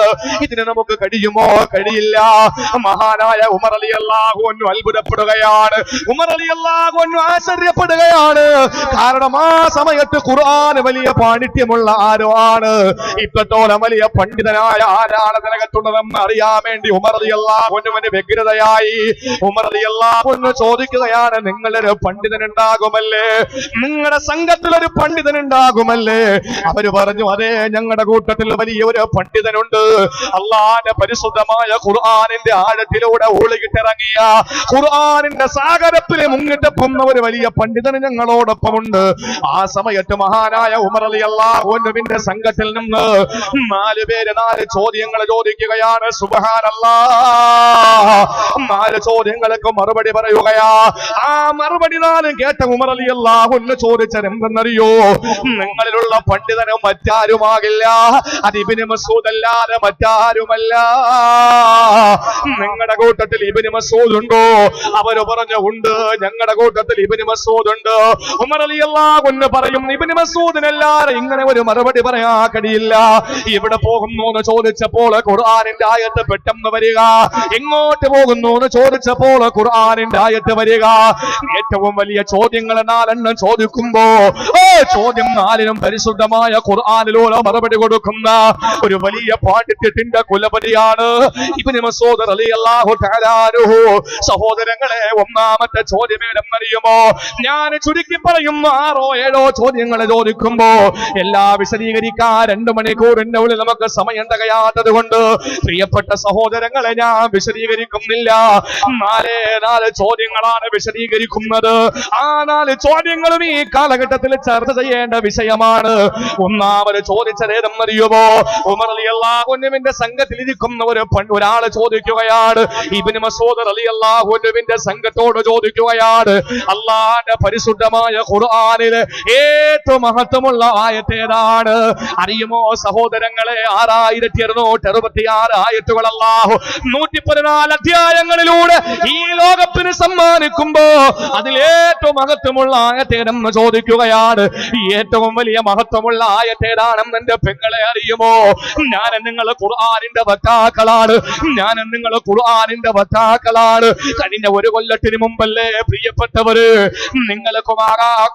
ഇതിന് നമുക്ക് കഴിയുമോ? കഴിയില്ല. മഹാനായ ഉമർ റളിയല്ലാഹു അൻഹു അത്ഭുതപ്പെടുകയാണ്. ഉമർ റളിയല്ലാഹു അൻഹു ആശ്ചര്യപ്പെടുകയാണ്. കാരണം ആ സമയത്ത് ഖുർആൻ വലിയ പാണ്ഡിത്യമുള്ള ആരോ ആണ്. ഇത്രത്തോളം വലിയ പണ്ഡിതനായ ആരാണ് ഇതിനകത്തുള്ളതെന്ന് അറിയാൻ വേണ്ടി ഉമർ റളിയല്ലാഹു അൻഹുവിന് വ്യഗ്രതയായി. ഉമർ റളിയല്ലാഹു അൻഹു ചോദിക്കുകയാണ്, നിങ്ങളൊരു പണ്ഡിതൻ ഉണ്ടാകുമല്ലേ? നിങ്ങളുടെ സംഘത്തിലൊരു പണ്ഡിതൻ ഉണ്ടാകുമല്ലേ? അവര് പറഞ്ഞു, അതെ, ഞങ്ങളുടെ കൂട്ടത്തിൽ വലിയ ഒരു പണ്ഡിതനുണ്ട്. അല്ലാഹുവിന്റെ പരിശുദ്ധമായ ഖുർആനിന്റെ ആഴത്തിലൂടെ ഒഴുകിട്ടിറങ്ങിയ ഖുർആനിന്റെ സാഗരത്തിൽ മുങ്ങിട്ടപ്പുന്ന ഒരു വലിയ പണ്ഡിതൻ ഞങ്ങളോടൊപ്പമുണ്ട്. ആ സമയത്ത് മഹാനായ ഉമർ റളിയല്ലാഹു അൻഹുവിന്റെ സംഘത്തിൽ നിന്ന് 4 പേര് 4 ചോദ്യങ്ങൾ ചോദിക്കുകയാണ്. സുബ്ഹാനല്ലാഹ്. 4 ചോദ്യങ്ങൾക്ക് മറുപടി പറയുകയാ. ആ മറുപടി 4 കേട്ട ഉമർ റളിയല്ലാഹു അൻഹു ചോദിച്ചത് എന്തെന്നറിയോ? നിങ്ങളിലുള്ള പണ്ഡിതനും മറ്റാരുമാകില്ല, അത് ഇബ്നു മസ്ഊദ് അല്ലാതെ മറ്റാരുമല്ല. നിങ്ങളുടെ കൂട്ടത്തിൽ ഇബ്നു മസ്ഊദ് ഉണ്ടോ? അവര് പറഞ്ഞു, ഉണ്ട്, ഞങ്ങളുടെ കൂട്ടത്തിൽ ഇബ്നു മസ്ഊദ് ഉണ്ട്. ഉമർ റളിയല്ലാഹു അൻഹു പറയും, ഇബ്നു മസ്ഊദിനല്ലാതെ ഇങ്ങനെ ഒരു മറുപടി പറയാൻ കഴിയില്ല. ഇവിടെ പോകുന്നു എന്ന് ചോദിച്ചപ്പോൾ ഖുർആനിന്റെ ആയത്ത് പെട്ടെന്ന് വരിക. എങ്ങോട്ട് പോകുന്നു എന്ന് ചോദിച്ചപ്പോൾ ഖുർആനിന്റെ ആയത്ത് വരിക. ഏറ്റവും വലിയ ചോദ്യങ്ങൾ 4 ചോദിക്കുമ്പോ ചോദ്യം 4 പരിശുദ്ധമായ ഖുർആനിലൂടെ മറുപടി കൊടുക്കുന്ന ഒരു വലിയ പാണ്ഡിത്യത്തിന്റെ കുലപതിയാണ് ഇബ്നു മസ്ഊദ് റളിയല്ലാഹു തആല അൻഹു. സഹോദരങ്ങളെ, ഒന്നാമത്തെ ചോദ്യം ഏതെന്നറിയുമോ? ഞാൻ ചുരുക്കി പറയും 6 7 ചോദ്യങ്ങൾ ചോദിക്കുമ്പോ എല്ലാം വിശദീകരിക്കാൻ 2 മണിക്കൂറിന്റെ ഉള്ളിൽ നമുക്ക് സമയം തികയാത്തത് കൊണ്ട് പ്രിയപ്പെട്ട സഹോദരങ്ങളെ ഞാൻ വിശദീകരിക്കുന്നില്ല. 4 ചോദ്യങ്ങളാണ് വിശദീകരിക്കുന്നത്. ആ 4 ചോദ്യങ്ങളും ഈ കാലഘട്ടത്തിൽ ചർച്ച ചെയ്യേണ്ട വിഷയമാണ്. ഒന്നാമത് ചോദിച്ചത് ഏതെന്നറിയുമോ? ഉമർ റളിയല്ലാഹു അൻഹുവിന്റെ സംഘത്തിൽ ഇരിക്കുന്ന ഒരാൾ ചോദിക്കുകയാണ്, ഇബ്നു മസ്ഊദ് റളിയല്ലാഹു അൻഹുവിന്റെ സംഘത്തോട് ചോദിക്കുകയാണ്, അല്ലാഹുവിന്റെ പരിശുദ്ധമായ ഖുർആനിലെ ഏറ്റവും മഹത്വമുള്ള ആയത്ത് ഏതാണ്? അറിയുമോ സഹോദരങ്ങളെ? 6266 ആയത്തുകൾ അല്ലാഹു 114 അധ്യായങ്ങളിലൂടെ ഈ ലോകത്തിന് സമ്മാനിക്കുമ്പോ അതിലേറ്റവും മഹത്വമുള്ള ആയത്തേതെന്ന് ചോദിക്കുകയാണ്. ഏറ്റവും വലിയ മഹത്വമുള്ള ആയത്തേതാണെന്ന് എന്റെ പെങ്ങളെ അറിയുമോ? ഞാൻ നിങ്ങൾ ഖുർആനിന്റെ വക്താക്കളാണ്. കഴിഞ്ഞ 1 കൊല്ലത്തിന് മുമ്പല്ലേ പ്രിയപ്പെട്ടവര്, നിങ്ങൾക്ക്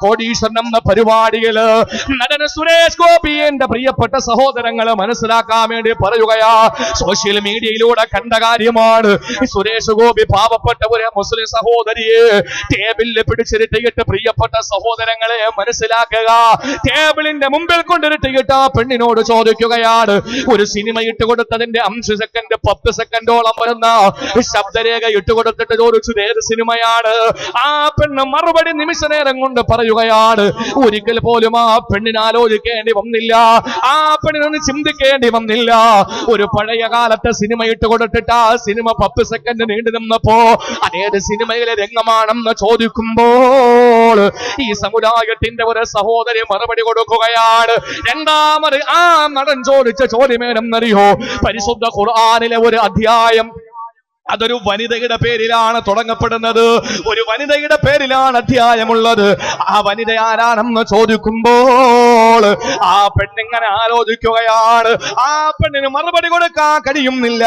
കോടീശ്വരൻ എന്ന പരിപാടിയില് നടൻ സുരേഷ് ഗോപിന്റെ പ്രിയപ്പെട്ട സഹോദരങ്ങളെ മനസ്സിലാക്കാൻ വേണ്ടി പറയുകയാ. സോഷ്യൽ മീഡിയയിലൂടെ കണ്ട കാര്യമാണ്. സുരേഷ് ഗോപി പാവപ്പെട്ട ഒരു മുസ്ലിം സഹോദരിയെ ടേബിളിൽ പിടിച്ചിരുത്തിയിട്ട്, പ്രിയപ്പെട്ട സഹോദരങ്ങളെ മനസ്സിലാക്കുക, ടേബിളിന്റെ മുമ്പിൽ കൊണ്ടിരുത്തിയിട്ട് ആ പെണ്ണിനോട് ചോദിക്കുകയാണ്, ഒരു സിനിമ ഇട്ടുകൊടുത്തതിന്റെ 5 സെക്കൻഡ് 10 സെക്കൻഡോളം വരുന്ന ശബ്ദരേഖ ഇട്ടുകൊടുത്തിട്ട് ചോദിച്ചു, ഏത് സിനിമയാണ്? ആ പെണ്ണ് മറുപടി നിമിഷ നേരം കൊണ്ട് പറയുകയാണ്. ഒരിക്കൽ പോലും ആ പെണ്ണിന് ആലോചിക്കേണ്ടി വന്നില്ല, ആ പെണ്ണിനൊന്ന് ചിന്തിക്കേണ്ടി വന്നില്ല. ഒരു പഴയ കാലത്തെ സിനിമ ഇട്ടുകൊടുത്തിട്ട് ആ സിനിമ 10 സെക്കൻഡ് നീണ്ടു നിന്നപ്പോ അതേത് സിനിമയിലെ രംഗമാണെന്ന് ചോദിക്കുമ്പോൾ ഈ സമുദായത്തിന്റെ ഒരു സഹോദരി മറുപടി കൊടുക്കുകയാണ്. രണ്ടാമത് ആ നടൻ ചോദിച്ച ചോദ്യമേനെന്നറിയോ? പരിശുദ്ധ ഖുർആനിലെ ഒരു അധ്യായം, അതൊരു വനിതയുടെ പേരിലാണ് തുടങ്ങപ്പെടുന്നത്. ഒരു വനിതയുടെ പേരിലാണ് അധ്യായമുള്ളത്. ആ വനിത ആരാണെന്ന് ചോദിക്കുമ്പോൾ ആ പെണ്ണിങ്ങനെ ആലോചിക്കുകയാണ്. ആ പെണ്ണിന് മറുപടി കൊടുക്കാൻ കഴിയുന്നില്ല.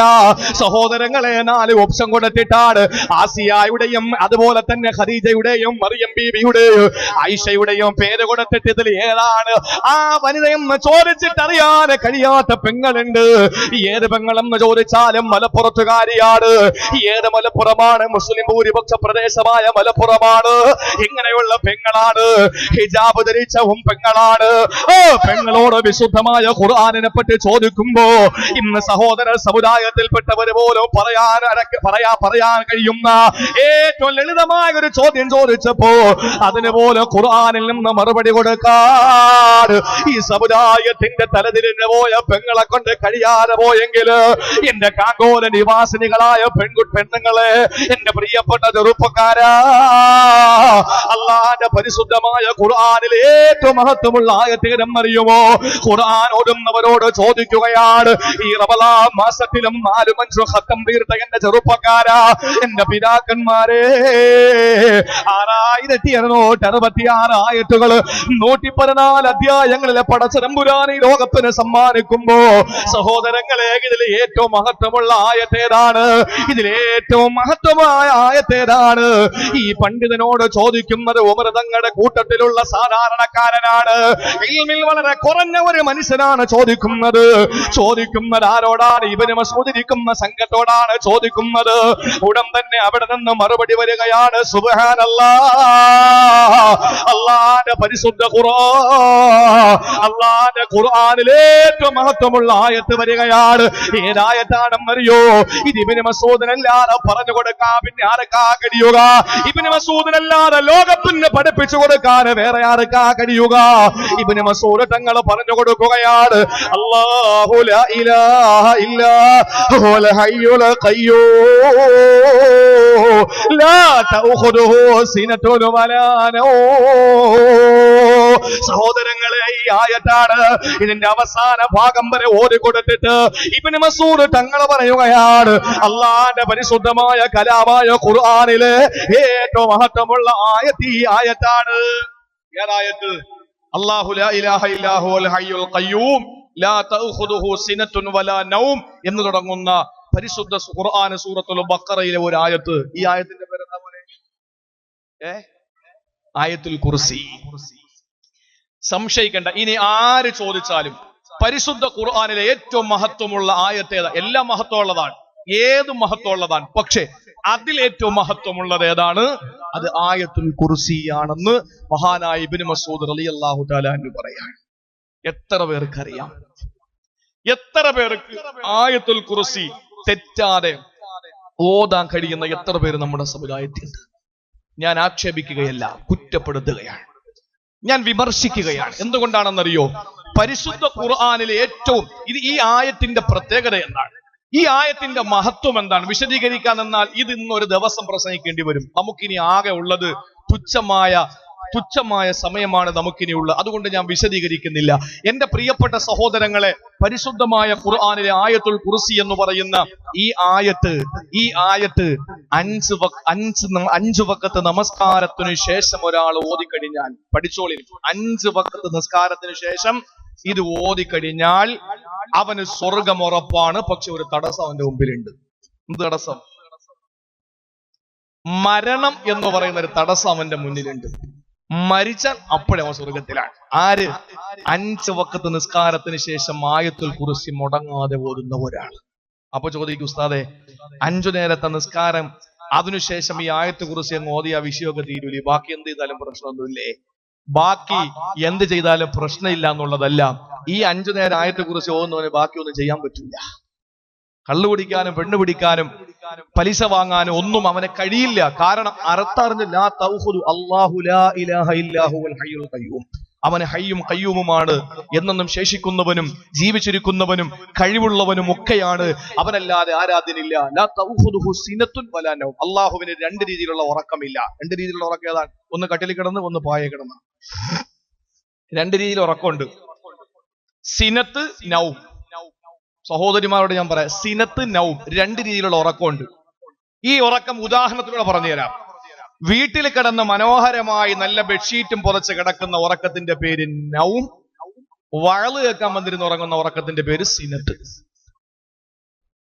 സഹോദരങ്ങളെ, 4 ഓപ്ഷൻ കൊടുത്തിട്ടാണ് ആസിയയുടെയും അതുപോലെ തന്നെ ഖദീജയുടെയും മറിയം ബീബിയുടെയും ആയിഷയുടെയും പേര് കൊടുത്തിട്ട് ഇതിൽ ഏതാണ് ആ വനിതയെന്ന് ചോദിച്ചിട്ടറിയാൻ കഴിയാത്ത പെങ്ങളുണ്ട്. ഏത് പെങ്ങളെന്ന് ചോദിച്ചാലും മലപ്പുറത്തുകാരിയാണ്. ഏത് മലപ്പുറമാണ്? മുസ്ലിം ഭൂരിപക്ഷ പ്രദേശമായ മലപ്പുറമാണ്. ഇങ്ങനെയുള്ള പെങ്ങളാണ്, ഹിജാബ് ധരിച്ചവും പെങ്ങളാണ്. പെങ്ങളോട് വിശുദ്ധമായ ഖുർആനിനെ പറ്റി ചോദിക്കുമ്പോ ഇന്ന് സഹോദര സമുദായത്തിൽപ്പെട്ടവര് പോലും പറയാൻ കഴിയുന്ന ഏറ്റവും ലളിതമായ ഒരു ചോദ്യം ചോദിച്ചപ്പോ അതിന് പോലും ഖുർആനിൽ നിന്ന് മറുപടി കൊടുക്കാൻ ഈ സമുദായത്തിന്റെ തലതിരിഞ്ഞു പോയ പെങ്ങളെ കൊണ്ട് കഴിയാതെ പോയെങ്കില് എന്റെ കാങ്കോല നിവാസിനികളായ പെണ്ണുങ്ങളെ, എന്റെ പ്രിയപ്പെട്ട ചെറുപ്പക്കാരാ, അല്ലാഹുവിന്റെ പരിശുദ്ധമായ ഖുർആനിലെ ഏറ്റവും മഹത്വമുള്ള ആയത്തേരം അറിയുമോ? ഖുർആൻ ഓതുന്നവരോട് ചോദിക്കുകയാണ്, ഈ റമളാൻ മാസത്തിലും 4-5 ഖത്തം തീർത്ത എന്റെ ചെറുപ്പക്കാരാ, എന്റെ പിതാക്കന്മാരെ, 6266 ആയത്തുകൾ 114 അധ്യായങ്ങളിലെ പടച്ചതമ്പുരാൻ ഈ ലോകത്തിന് സമ്മാനിക്കുമ്പോ സഹോദരങ്ങളെ, ഇതിലെ ഏറ്റവും മഹത്വമുള്ള ആയത്തേതാണ്? ഇതിലേറ്റവും മഹത്വമായ ആയത്തേതാണ്? ഈ പണ്ഡിതനോട് ചോദിക്കുന്നത് ഉമർ തങ്ങളുടെ കൂട്ടത്തിലുള്ള സാധാരണക്കാരനാണ്, ഇൽമിൽ വളരെ കുറഞ്ഞ ഒരു മനുഷ്യനാണ് ചോദിക്കുന്നത്. ചോദിക്കുന്നത് ആരോടാണ്? ഇബ്നു മസ്ഊദ് ഇരിക്കുന്ന സംഘത്തോടാണ് ചോദിക്കുന്നത്. ഉടൻ തന്നെ അവിടെ നിന്ന് മറുപടി വരികയാണ്, സുബ്ഹാനല്ലാഹ്, അല്ലാഹുവിന്റെ പരിശുദ്ധ ഖുർആൻ, അല്ലാഹുവിന്റെ ഖുർആനിലെ ഏറ്റവും മഹത്വമുള്ള ആയത്ത് വരികയാണ്. ഏതായത്താണെന്നറിയോ? ഇത് ഇബ്നു മസ്ഊദിനല്ലാതെ പറഞ്ഞു കൊടുക്കാൻ പിന്നെ ആർക്കാ കഴിയുക? ഇബ്നു മസ്ഊദിനല്ലാതെ ലോകത്തിന് പഠിപ്പിച്ചു കൊടുക്കാൻ വേറെ ആർക്കാ കഴിയുക? ഇബ്നു മസ്ഊദ് തങ്ങൾ പറഞ്ഞു കൊടുക്കുകയാണ്, അല്ലാഹു ലാ ഇലാഹ ഇല്ലാ ഹുവൽ ഹയ്യുൽ ഖയ്യൂം ലാ തഅഖുദുഹു സിനത്തുൻ വലാ നൗം. സഹോദരങ്ങളെ, ഈ ആയത്താണ് ഇതിന്റെ അവസാന ഭാഗം വരെ ഓതി കൊടുത്തിട്ട് ഇബ്നു മസ്ഊദ് തങ്ങൾ പറയുകയാണ്, അല്ലാഹുവിന്റെ പരിശുദ്ധമായ കലാമായ ഖുർആനിലെ ഏറ്റവും മഹത്വമുള്ള ആയത്ത് ഈ ആയത്താണ്. ഏതായത്ത്? അല്ലാഹു ലാ ഇലാഹ ഇല്ലാ ഹുവൽ ഹയ്യുൽ ഖയ്യൂം ലാ തഅഖുദുഹു സിനത്തുൻ വലാ നൗം എന്ന് തുടങ്ങുന്ന പരിശുദ്ധ ഖുർആൻ സൂറത്തുൽ ബഖറയിലെ ഒരു ആയത്ത്. ഈ ആയത്തിന്റെ പേര് എന്താ പോലെ? ആയത്തുൽ കുർസി. സംശയിക്കേണ്ട, ഇനി ആര് ചോദിച്ചാലും പരിശുദ്ധ ഖുർആനിലെ ഏറ്റവും മഹത്വമുള്ള ആയത്ത് ഏതാ? എല്ലാം മഹത്വമുള്ളതാണ്, ഏത് മഹത്വമുള്ളതാണ്. പക്ഷെ അതിലേറ്റവും മഹത്വമുള്ളത് ഏതാണ്? അത് ആയത്തുൽ കുർസിയാണെന്ന് മഹാനായ ഇബ്നു മസ്ഊദ് റളിയല്ലാഹു തആല അൻഹു പറയാണ്. എത്ര പേർക്കറിയാം? എത്ര പേർക്ക് ആയത്തുൽ കുർസി തെറ്റാതെ ഓതാൻ കഴിയുന്ന എത്ര പേര് നമ്മുടെ സമുദായത്തിലുണ്ട്? ഞാൻ ആക്ഷേപിക്കുകയല്ല, കുറ്റപ്പെടുത്തുകയാണ്, ഞാൻ വിമർശിക്കുകയാണ്. എന്തുകൊണ്ടാണെന്നറിയോ? പരിശുദ്ധ ഖുർആനിലെ ഏറ്റവും ഈ ആയത്തിന്റെ പ്രത്യേകത എന്താണ്? ഈ ആയത്തിന്റെ മഹത്വം എന്താണ്? വിശദീകരിക്കാൻ എന്നാൽ ഇത് ഇന്നൊരു ദിവസം പ്രസംഗിക്കേണ്ടി വരും. നമുക്കിനി ആകെ ഉള്ളത് തുച്ഛമായ സമയമാണ് നമുക്കിനിയുള്ളത്. അതുകൊണ്ട് ഞാൻ വിശദീകരിക്കുന്നില്ല. എന്റെ പ്രിയപ്പെട്ട സഹോദരങ്ങളെ, പരിശുദ്ധമായ ഖുർആനിലെ ആയത്തുൽ കുർസി എന്ന് പറയുന്ന ഈ ആയത്ത് 5 വഖത്ത് നമസ്കാരത്തിനു ശേഷം ഒരാൾ ഓതിക്കഴിഞ്ഞാൽ, പഠിച്ചോളി, 5 വഖത്ത് നിസ്കാരത്തിന് ശേഷം ഇത് ഓതിക്കഴിഞ്ഞാൽ അവന് സ്വർഗം ഉറപ്പാണ്. പക്ഷെ ഒരു തടസ്സം അവന്റെ മുമ്പിലുണ്ട്. എന്ത് തടസ്സം? മരണം എന്ന് പറയുന്ന ഒരു തടസ്സം അവന്റെ മുന്നിലുണ്ട്. മരിച്ചാൽ അപ്പോഴേ അവൻ സ്വർഗത്തിലാണ്. ആര്? 5 വഖത്ത് നിസ്കാരത്തിന് ശേഷം ആയത്തുൽ കുർസി മുടങ്ങാതെ ഓതുന്ന ഒരാൾ. അപ്പൊ ചോദിക്കും, ഉസ്താദെ, 5 നേരത്തെ നിസ്കാരം അതിനുശേഷം ഈ ആയത്ത് കുർസി അങ്ങ് ഓതിയ വിഷയമൊക്കെ തീരൂലേ? ബാക്കി എന്ത് ചെയ്താലും പ്രശ്നമൊന്നുമില്ലേ? ബാക്കി എന്ത് ചെയ്താലും പ്രശ്നമില്ല എന്നുള്ളതല്ല. ഈ 5 നേരം ആയത്ത് കുർസി ഓതുന്നവന് ബാക്കി ഒന്നും ചെയ്യാൻ പറ്റില്ല. കള്ളു പിടിക്കാനും പെണ്ണ് പിടിക്കാനും പലിശ വാങ്ങാനും ഒന്നും അവനെ കഴിയില്ല. കാരണം അർത്ഥറിഞ്ഞ് ലാ തൗഖുദു അല്ലാഹു ലാ ഇലാഹ ഇല്ലാ ഹുവൽ ഹയ്യുൽ ഖയ്യൂം, അവന് ഹയ്യും ഖയ്യൂമുമാണ്, എന്നെന്നും ശേഷിക്കുന്നവനും ജീവിച്ചിരിക്കുന്നവനും കഴിവുള്ളവനും ഒക്കെയാണ്, അവനല്ലാതെ ആരാധ്യനില്ല. ലാ തൗഖുദുഹു സിനത്തുൻ വലാ നൗം. അല്ലാഹുവിന് 2 രീതിയിലുള്ള ഉറക്കമില്ല. 2 രീതിയിലുള്ള ഉറക്കം ഏതാണ്? ഒന്ന് കട്ടിലിൽ കിടന്ന്, ഒന്ന് പായെ കിടന്ന്. 2 രീതിയിൽ ഉറക്കമുണ്ട്. സിനത്ത്, നൗം. സഹോദരിമാരോട് ഞാൻ പറയാം, സിനത്ത്, നൗം, 2 രീതിയിലുള്ള ഉറക്കമുണ്ട്. ഈ ഉറക്കം ഉദാഹരണത്തിലൂടെ പറഞ്ഞുതരാം. വീട്ടിൽ കിടന്ന് മനോഹരമായി നല്ല ബെഡ്ഷീറ്റും പുറച്ച് കിടക്കുന്ന ഉറക്കത്തിന്റെ പേര് നൗം. വഴല് കേൾക്കാൻ വന്നിരുന്ന് ഉറങ്ങുന്ന ഉറക്കത്തിന്റെ പേര് സിനത്ത്.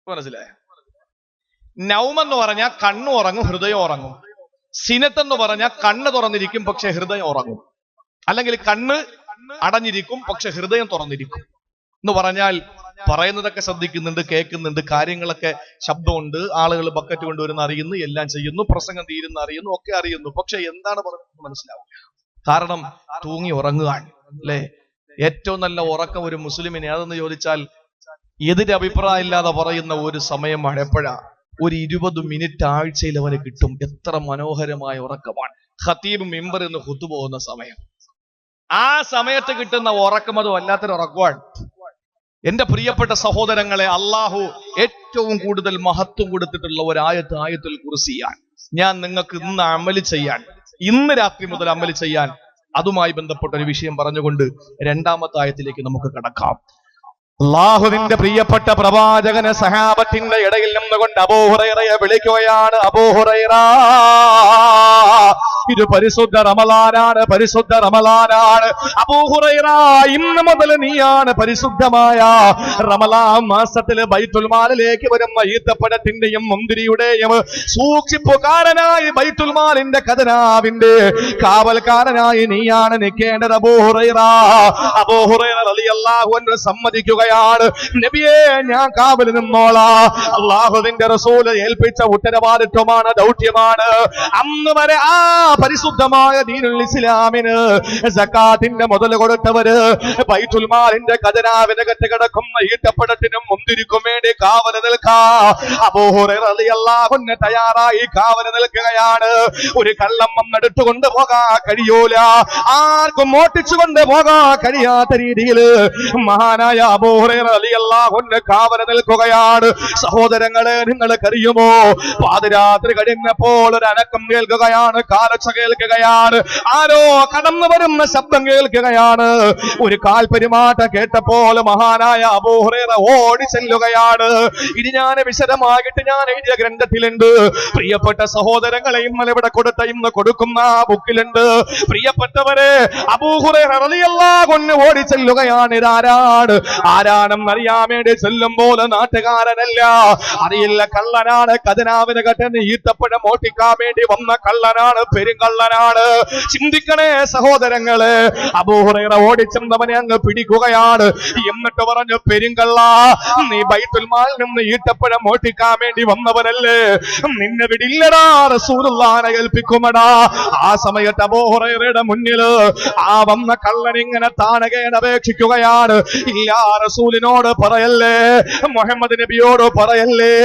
മനസ്സിലായ? നൗം എന്ന് പറഞ്ഞാൽ കണ്ണു ഉറങ്ങും, ഹൃദയം ഉറങ്ങും. സിനത്ത് എന്ന് പറഞ്ഞാൽ കണ്ണ് തുറന്നിരിക്കും, പക്ഷെ ഹൃദയം ഉറങ്ങും. അല്ലെങ്കിൽ കണ്ണ് അടഞ്ഞിരിക്കും, പക്ഷെ ഹൃദയം തുറന്നിരിക്കും. എന്ന് പറഞ്ഞാൽ പറയുന്നതൊക്കെ ശ്രദ്ധിക്കുന്നുണ്ട്, കേൾക്കുന്നുണ്ട്, കാര്യങ്ങളൊക്കെ ശബ്ദമുണ്ട്, ആളുകൾ ബക്കറ്റ് കൊണ്ടുവരുന്ന അറിയുന്നു, എല്ലാം ചെയ്യുന്നു, പ്രസംഗം തീരുന്ന അറിയുന്നു, ഒക്കെ അറിയുന്നു. പക്ഷെ എന്താണ് പറയുന്നത് മനസ്സിലാവും. കാരണം തൂങ്ങി ഉറങ്ങുകയാണ് അല്ലെ. ഏറ്റവും നല്ല ഉറക്കം ഒരു മുസ്ലിമിനെ അതെന്ന് ചോദിച്ചാൽ എതിരെ അഭിപ്രായം ഇല്ലാതെ പറയുന്ന ഒരു സമയമാണ്. എപ്പോഴാ? ഒരു 20 മിനിറ്റ് ആഴ്ചയിൽ അവന് കിട്ടും. എത്ര മനോഹരമായ ഉറക്കമാണ്. ഖതീബ് മിമ്പറിൽ നിന്ന് ഖുതുബ പോകുന്ന സമയം, ആ സമയത്ത് കിട്ടുന്ന ഉറക്കം അത് വല്ലാത്തൊരു ഉറക്കമാണ്. എന്റെ പ്രിയപ്പെട്ട സഹോദരങ്ങളെ, അള്ളാഹു ഏറ്റവും കൂടുതൽ മഹത്വം കൊടുത്തിട്ടുള്ള ഒരു ആയത്തുൽ കുർസിയാണ്. ഞാൻ നിങ്ങൾക്ക് ഇന്ന് അമല് ചെയ്യാൻ, ഇന്ന് രാത്രി മുതൽ അമല് ചെയ്യാൻ, അതുമായി ബന്ധപ്പെട്ട ഒരു വിഷയം പറഞ്ഞുകൊണ്ട് രണ്ടാമത്തെ ആയത്തിലേക്ക് നമുക്ക് കടക്കാം. അല്ലാഹുവിന്റെ പ്രിയപ്പെട്ട പ്രവാചകന് സഹാബത്തിന്റെ ഇടയിൽ നിന്നുകൊണ്ട് അബൂ ഹുറൈറയെ വിളിക്കുകയാണ്. അബൂ ഹുറൈറ, ഇത് പരിശുദ്ധ റമളാനാണ്, പരിശുദ്ധ റമളാനാണ്. അബൂ ഹുറൈറ, ഇന്ന് മുതൽ നീയാണ് പരിശുദ്ധമായ റമളാൻ മാസത്തില് ബൈത്തുൽ മാലിലേക്ക് വരുന്ന ഈത്തപ്പഴത്തിന്റെയും മുന്തിരിയുടെയും സൂക്ഷിപ്പുകാരനായി, ബൈത്തുൽ മാലിന്റെ ഖജനാവിന്റെ കാവൽക്കാരനായി നീയാണ് നിൽക്കേണ്ടത്. അബൂ ഹുറൈറ, അബൂ ഹുറൈറ റളിയല്ലാഹു അൻഹു സമ്മതിക്കുകയാണ്. നബിയേ, ഞാൻ കാവൽ നിന്നോളാം. അല്ലാഹുവിന്റെ റസൂല് ഏൽപ്പിച്ച ഉത്തരവാദിത്വമാണ്, ദൗത്യമാണ്. അന്ന് വരെ ആ പരിശുദ്ധമായ ദീനുൽ ഇസ്ലാമിന് സക്കാത്തിന്റെ മുതൽ കൊടുത്തവര് ബൈത്തുൽ മാലിന്റെ ഖജനാവിനകത്ത് കിടക്കുന്ന ഈത്തപ്പഴത്തിനും മുന്തിരിക്കും വേണ്ടി കാവൽ നിൽക്കാം. അബൂ ഹുറൈറ റളിയല്ലാഹു അൻഹു തയ്യാറായി കാവൽ നിൽക്കുകയാണ്. ഒരു കള്ളം വന്നെടുത്തു കൊണ്ടുപോകാൻ കഴിയൂല, ആർക്കും മോട്ടിച്ചു കൊണ്ടുപോകാൻ കഴിയാത്ത രീതിയിൽ മഹാനായ അബൂ ഹുറൈറ റളിയല്ലാഹു അൻഹു കാവൽ നിൽക്കുകയാണ്. സഹോദരങ്ങളെ, നിങ്ങൾക്കറിയുമോ, പാതിരാത്രി കഴിഞ്ഞപ്പോൾ ഒരു അനക്കം കേൾക്കുകയാണ്, കാലൊച്ച കേൾക്കുകയാണ്, ആരോ കടന്നു വരുന്ന ശബ്ദം കേൾക്കുകയാണ്. ഒരു കാൽപെരുമാറ്റം കേട്ടപ്പോൾ മഹാനായ അബൂ ഹുറൈറ ഓടി ചെല്ലുകയാണ്. ഇത് ഞാൻ വിശദമായിട്ട് ഞാൻ എഴുതിയ ഗ്രന്ഥത്തിലുണ്ട്. പ്രിയപ്പെട്ട സഹോദരങ്ങളെ, ഇന്നലെ ഇവിടെ ഇന്ന് കൊടുക്കുന്ന ബുക്കിലുണ്ട്. പ്രിയപ്പെട്ടവരെ, അബൂ ഹുറൈറ റളിയല്ലാഹു അൻഹു ഓടി ചെല്ലുകയാണ്. ആരാണെന്ന് അറിയാൻ വേണ്ടി ചെല്ലുമ്പോൾ നാട്ടുകാരനല്ല, അറിയില്ല, കള്ളനാണ്. ഖജനാവിന് കെട്ടുന്ന ഈത്തപ്പഴം മോട്ടിക്കാൻ വേണ്ടി വന്ന കള്ളനാണ്, പെരുങ്കള്ളനാണ്. ചിന്തിക്കണേ സഹോദരങ്ങളെ. അബൂ ഹുറൈറ ഓടിച്ചെന്നവനെ അങ്ങ് പിടിക്കുകയാണ്. എന്നിട്ട് പറഞ്ഞു, പെരുങ്കള്ള, നീ ബൈത്തുൽ മാലിൽ നിന്ന് ഈത്തപ്പഴം മോട്ടിക്കാൻ വേണ്ടി വന്നവനല്ലേ, നിന്നെ വിടില്ലടാ, റസൂലുള്ളാഹിനെ ഏൽപ്പിക്കുമടാ. ആ സമയത്ത് അബൂ ഹുറൈറയുടെ മുന്നിൽ ആ വന്ന കള്ളൻ ഇങ്ങനെ താണകേണ അപേക്ഷിക്കുകയാണ്, ഇല്ല, റസൂലിനോട് പറയല്ലേ, മുഹമ്മദ് നബിയോട് പറയല്ലേ,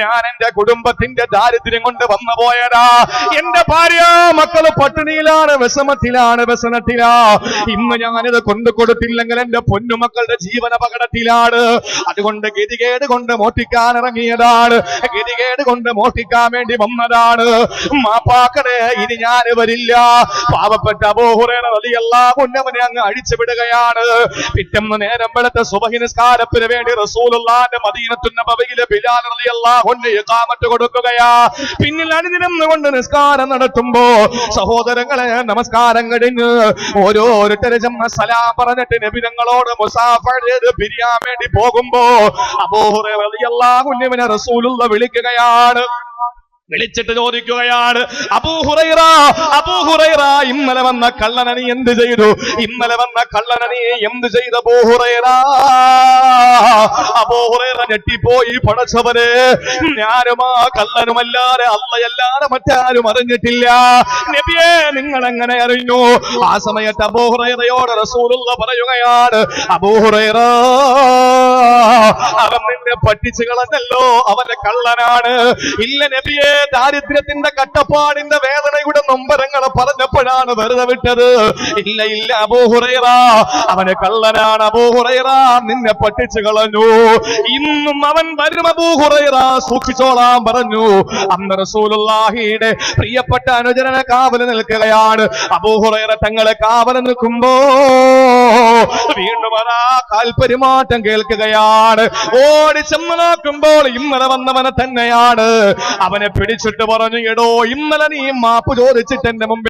ഞാൻ എന്റെ കുടുംബത്തിന്റെ ദാരിദ്ര്യം കൊണ്ട് വന്നു പോയതാ. എന്റെ ഭാര്യ മക്കള് പട്ടിണിയിലാണ്, വിഷമത്തിലാണ്, വ്യസനത്തിലാ. ഇന്ന് ഞാനിത് കൊണ്ടു കൊടുത്തില്ലെങ്കിൽ എന്റെ പൊന്നുമക്കളുടെ ജീവൻ അപകടത്തിലാണ്. അതുകൊണ്ട് ഗതികേട് കൊണ്ട് മോട്ടിക്കാൻ ഇറങ്ങിയതാണ്, ഗതികേട് കൊണ്ട് മോട്ടിക്കാൻ വേണ്ടി വന്നതാണ്. മാപ്പാക്കണേ, ഇനി ഞാൻ വരില്ല. പാവപ്പെട്ട അബൂ ഹുറൈറ റളിയല്ലാഹു അൻഹു അവനെ അങ്ങ് അഴിച്ചു വിടുകയാണ്. പിറ്റേന്ന് നേരം വെളുത്ത സുബഹി നിസ്കാരത്തിന് വേണ്ടി റസൂലുള്ളാഹിന്റെ മദീനത്തുൻ നബവിയിലെ ബിലാൽ റളിയല്ലാഹു അൻഹു ഇഖാമത്ത് കൊടുക്കുകയാ. പിന്നിൽ അണിനിരന്നുകൊണ്ട് നിസ്കാരം നടത്തുമ്പോ സഹോദരങ്ങളെ, നമസ്കാരം കഴിഞ്ഞ് ഓരോരുത്തരും സലാം പറഞ്ഞിട്ട് നബി തങ്ങളോട് മുസാഫഹ ചെയ്ത് പിരിയാൻ വേണ്ടി പോകുമ്പോ അബൂ ഹുറൈറ റളിയല്ലാഹു അൻഹുവിനെ റസൂലുള്ളാഹി വിളിക്കുകയാണ്. വിളിച്ചിട്ട് ചോദിക്കുകയാണ്, അബൂ ഹുറൈറ, അബൂ ഹുറൈറ, ഇന്നലെ വന്ന കള്ളനെ നീ എന്ത് ചെയ്തു? ഇന്നലെ വന്ന കള്ളനെ നീ എന്ത് ചെയ്തു അബൂ ഹുറൈറ? അബൂ ഹുറൈറ ഞെട്ടിപ്പോയി. പടച്ചവനെ, ഞാനും ആ കള്ളനുമല്ലാതെ അള്ളയല്ലാതെ മറ്റാരും അറിഞ്ഞിട്ടില്ല. നബിയേ, നിങ്ങൾ എങ്ങനെ അറിഞ്ഞു? ആ സമയത്ത് അബൂ ഹുറൈറയോട് റസൂലുള്ളാഹി പറയുകയാണ്, അബൂ ഹുറൈറ, അവൻ നിന്നെ പറ്റിച്ചു കളഞ്ഞല്ലോ, അവന്റെ കള്ളനാണ്. ഇല്ല നബിയേ, ദാരിദ്ര്യത്തിന്റെ കട്ടപ്പാടിന്റെ വേദനയുടെ നൊമ്പരങ്ങൾ പറഞ്ഞപ്പോഴാണ് വെറുതെ വിട്ടത്. ഇല്ല ഇല്ല അബൂ ഹുറൈറ, അവന് കള്ളനാണ്. അബൂ ഹുറൈറ, നിന്നെ പറ്റിച്ചു കളഞ്ഞു. ഇന്നും അവൻ വരും അബൂ ഹുറൈറ, സൂക്ഷിച്ചോളാൻ പറഞ്ഞു. അന്ന് റസൂലുള്ളാഹിയുടെ പ്രിയപ്പെട്ട അനുചരനെ കാവൽ നിൽക്കുകയാണ്. അബൂ ഹുറൈറ തങ്ങളെ കാവൽ നിൽക്കുമ്പോ വീണ്ടും ആ കാൽപെരുമാറ്റം കേൾക്കുകയാണ്. ഓടി ചെന്ന് നോക്കുമ്പോൾ ഇന്നലെ വന്നവനെ തന്നെയാണ്. അവനെ പിടിച്ചിട്ട് പറഞ്ഞു, എടോ, ഇന്നലെ നീ മാപ്പ് ചോദിച്ചിട്ട് എന്റെ മുമ്പിൽ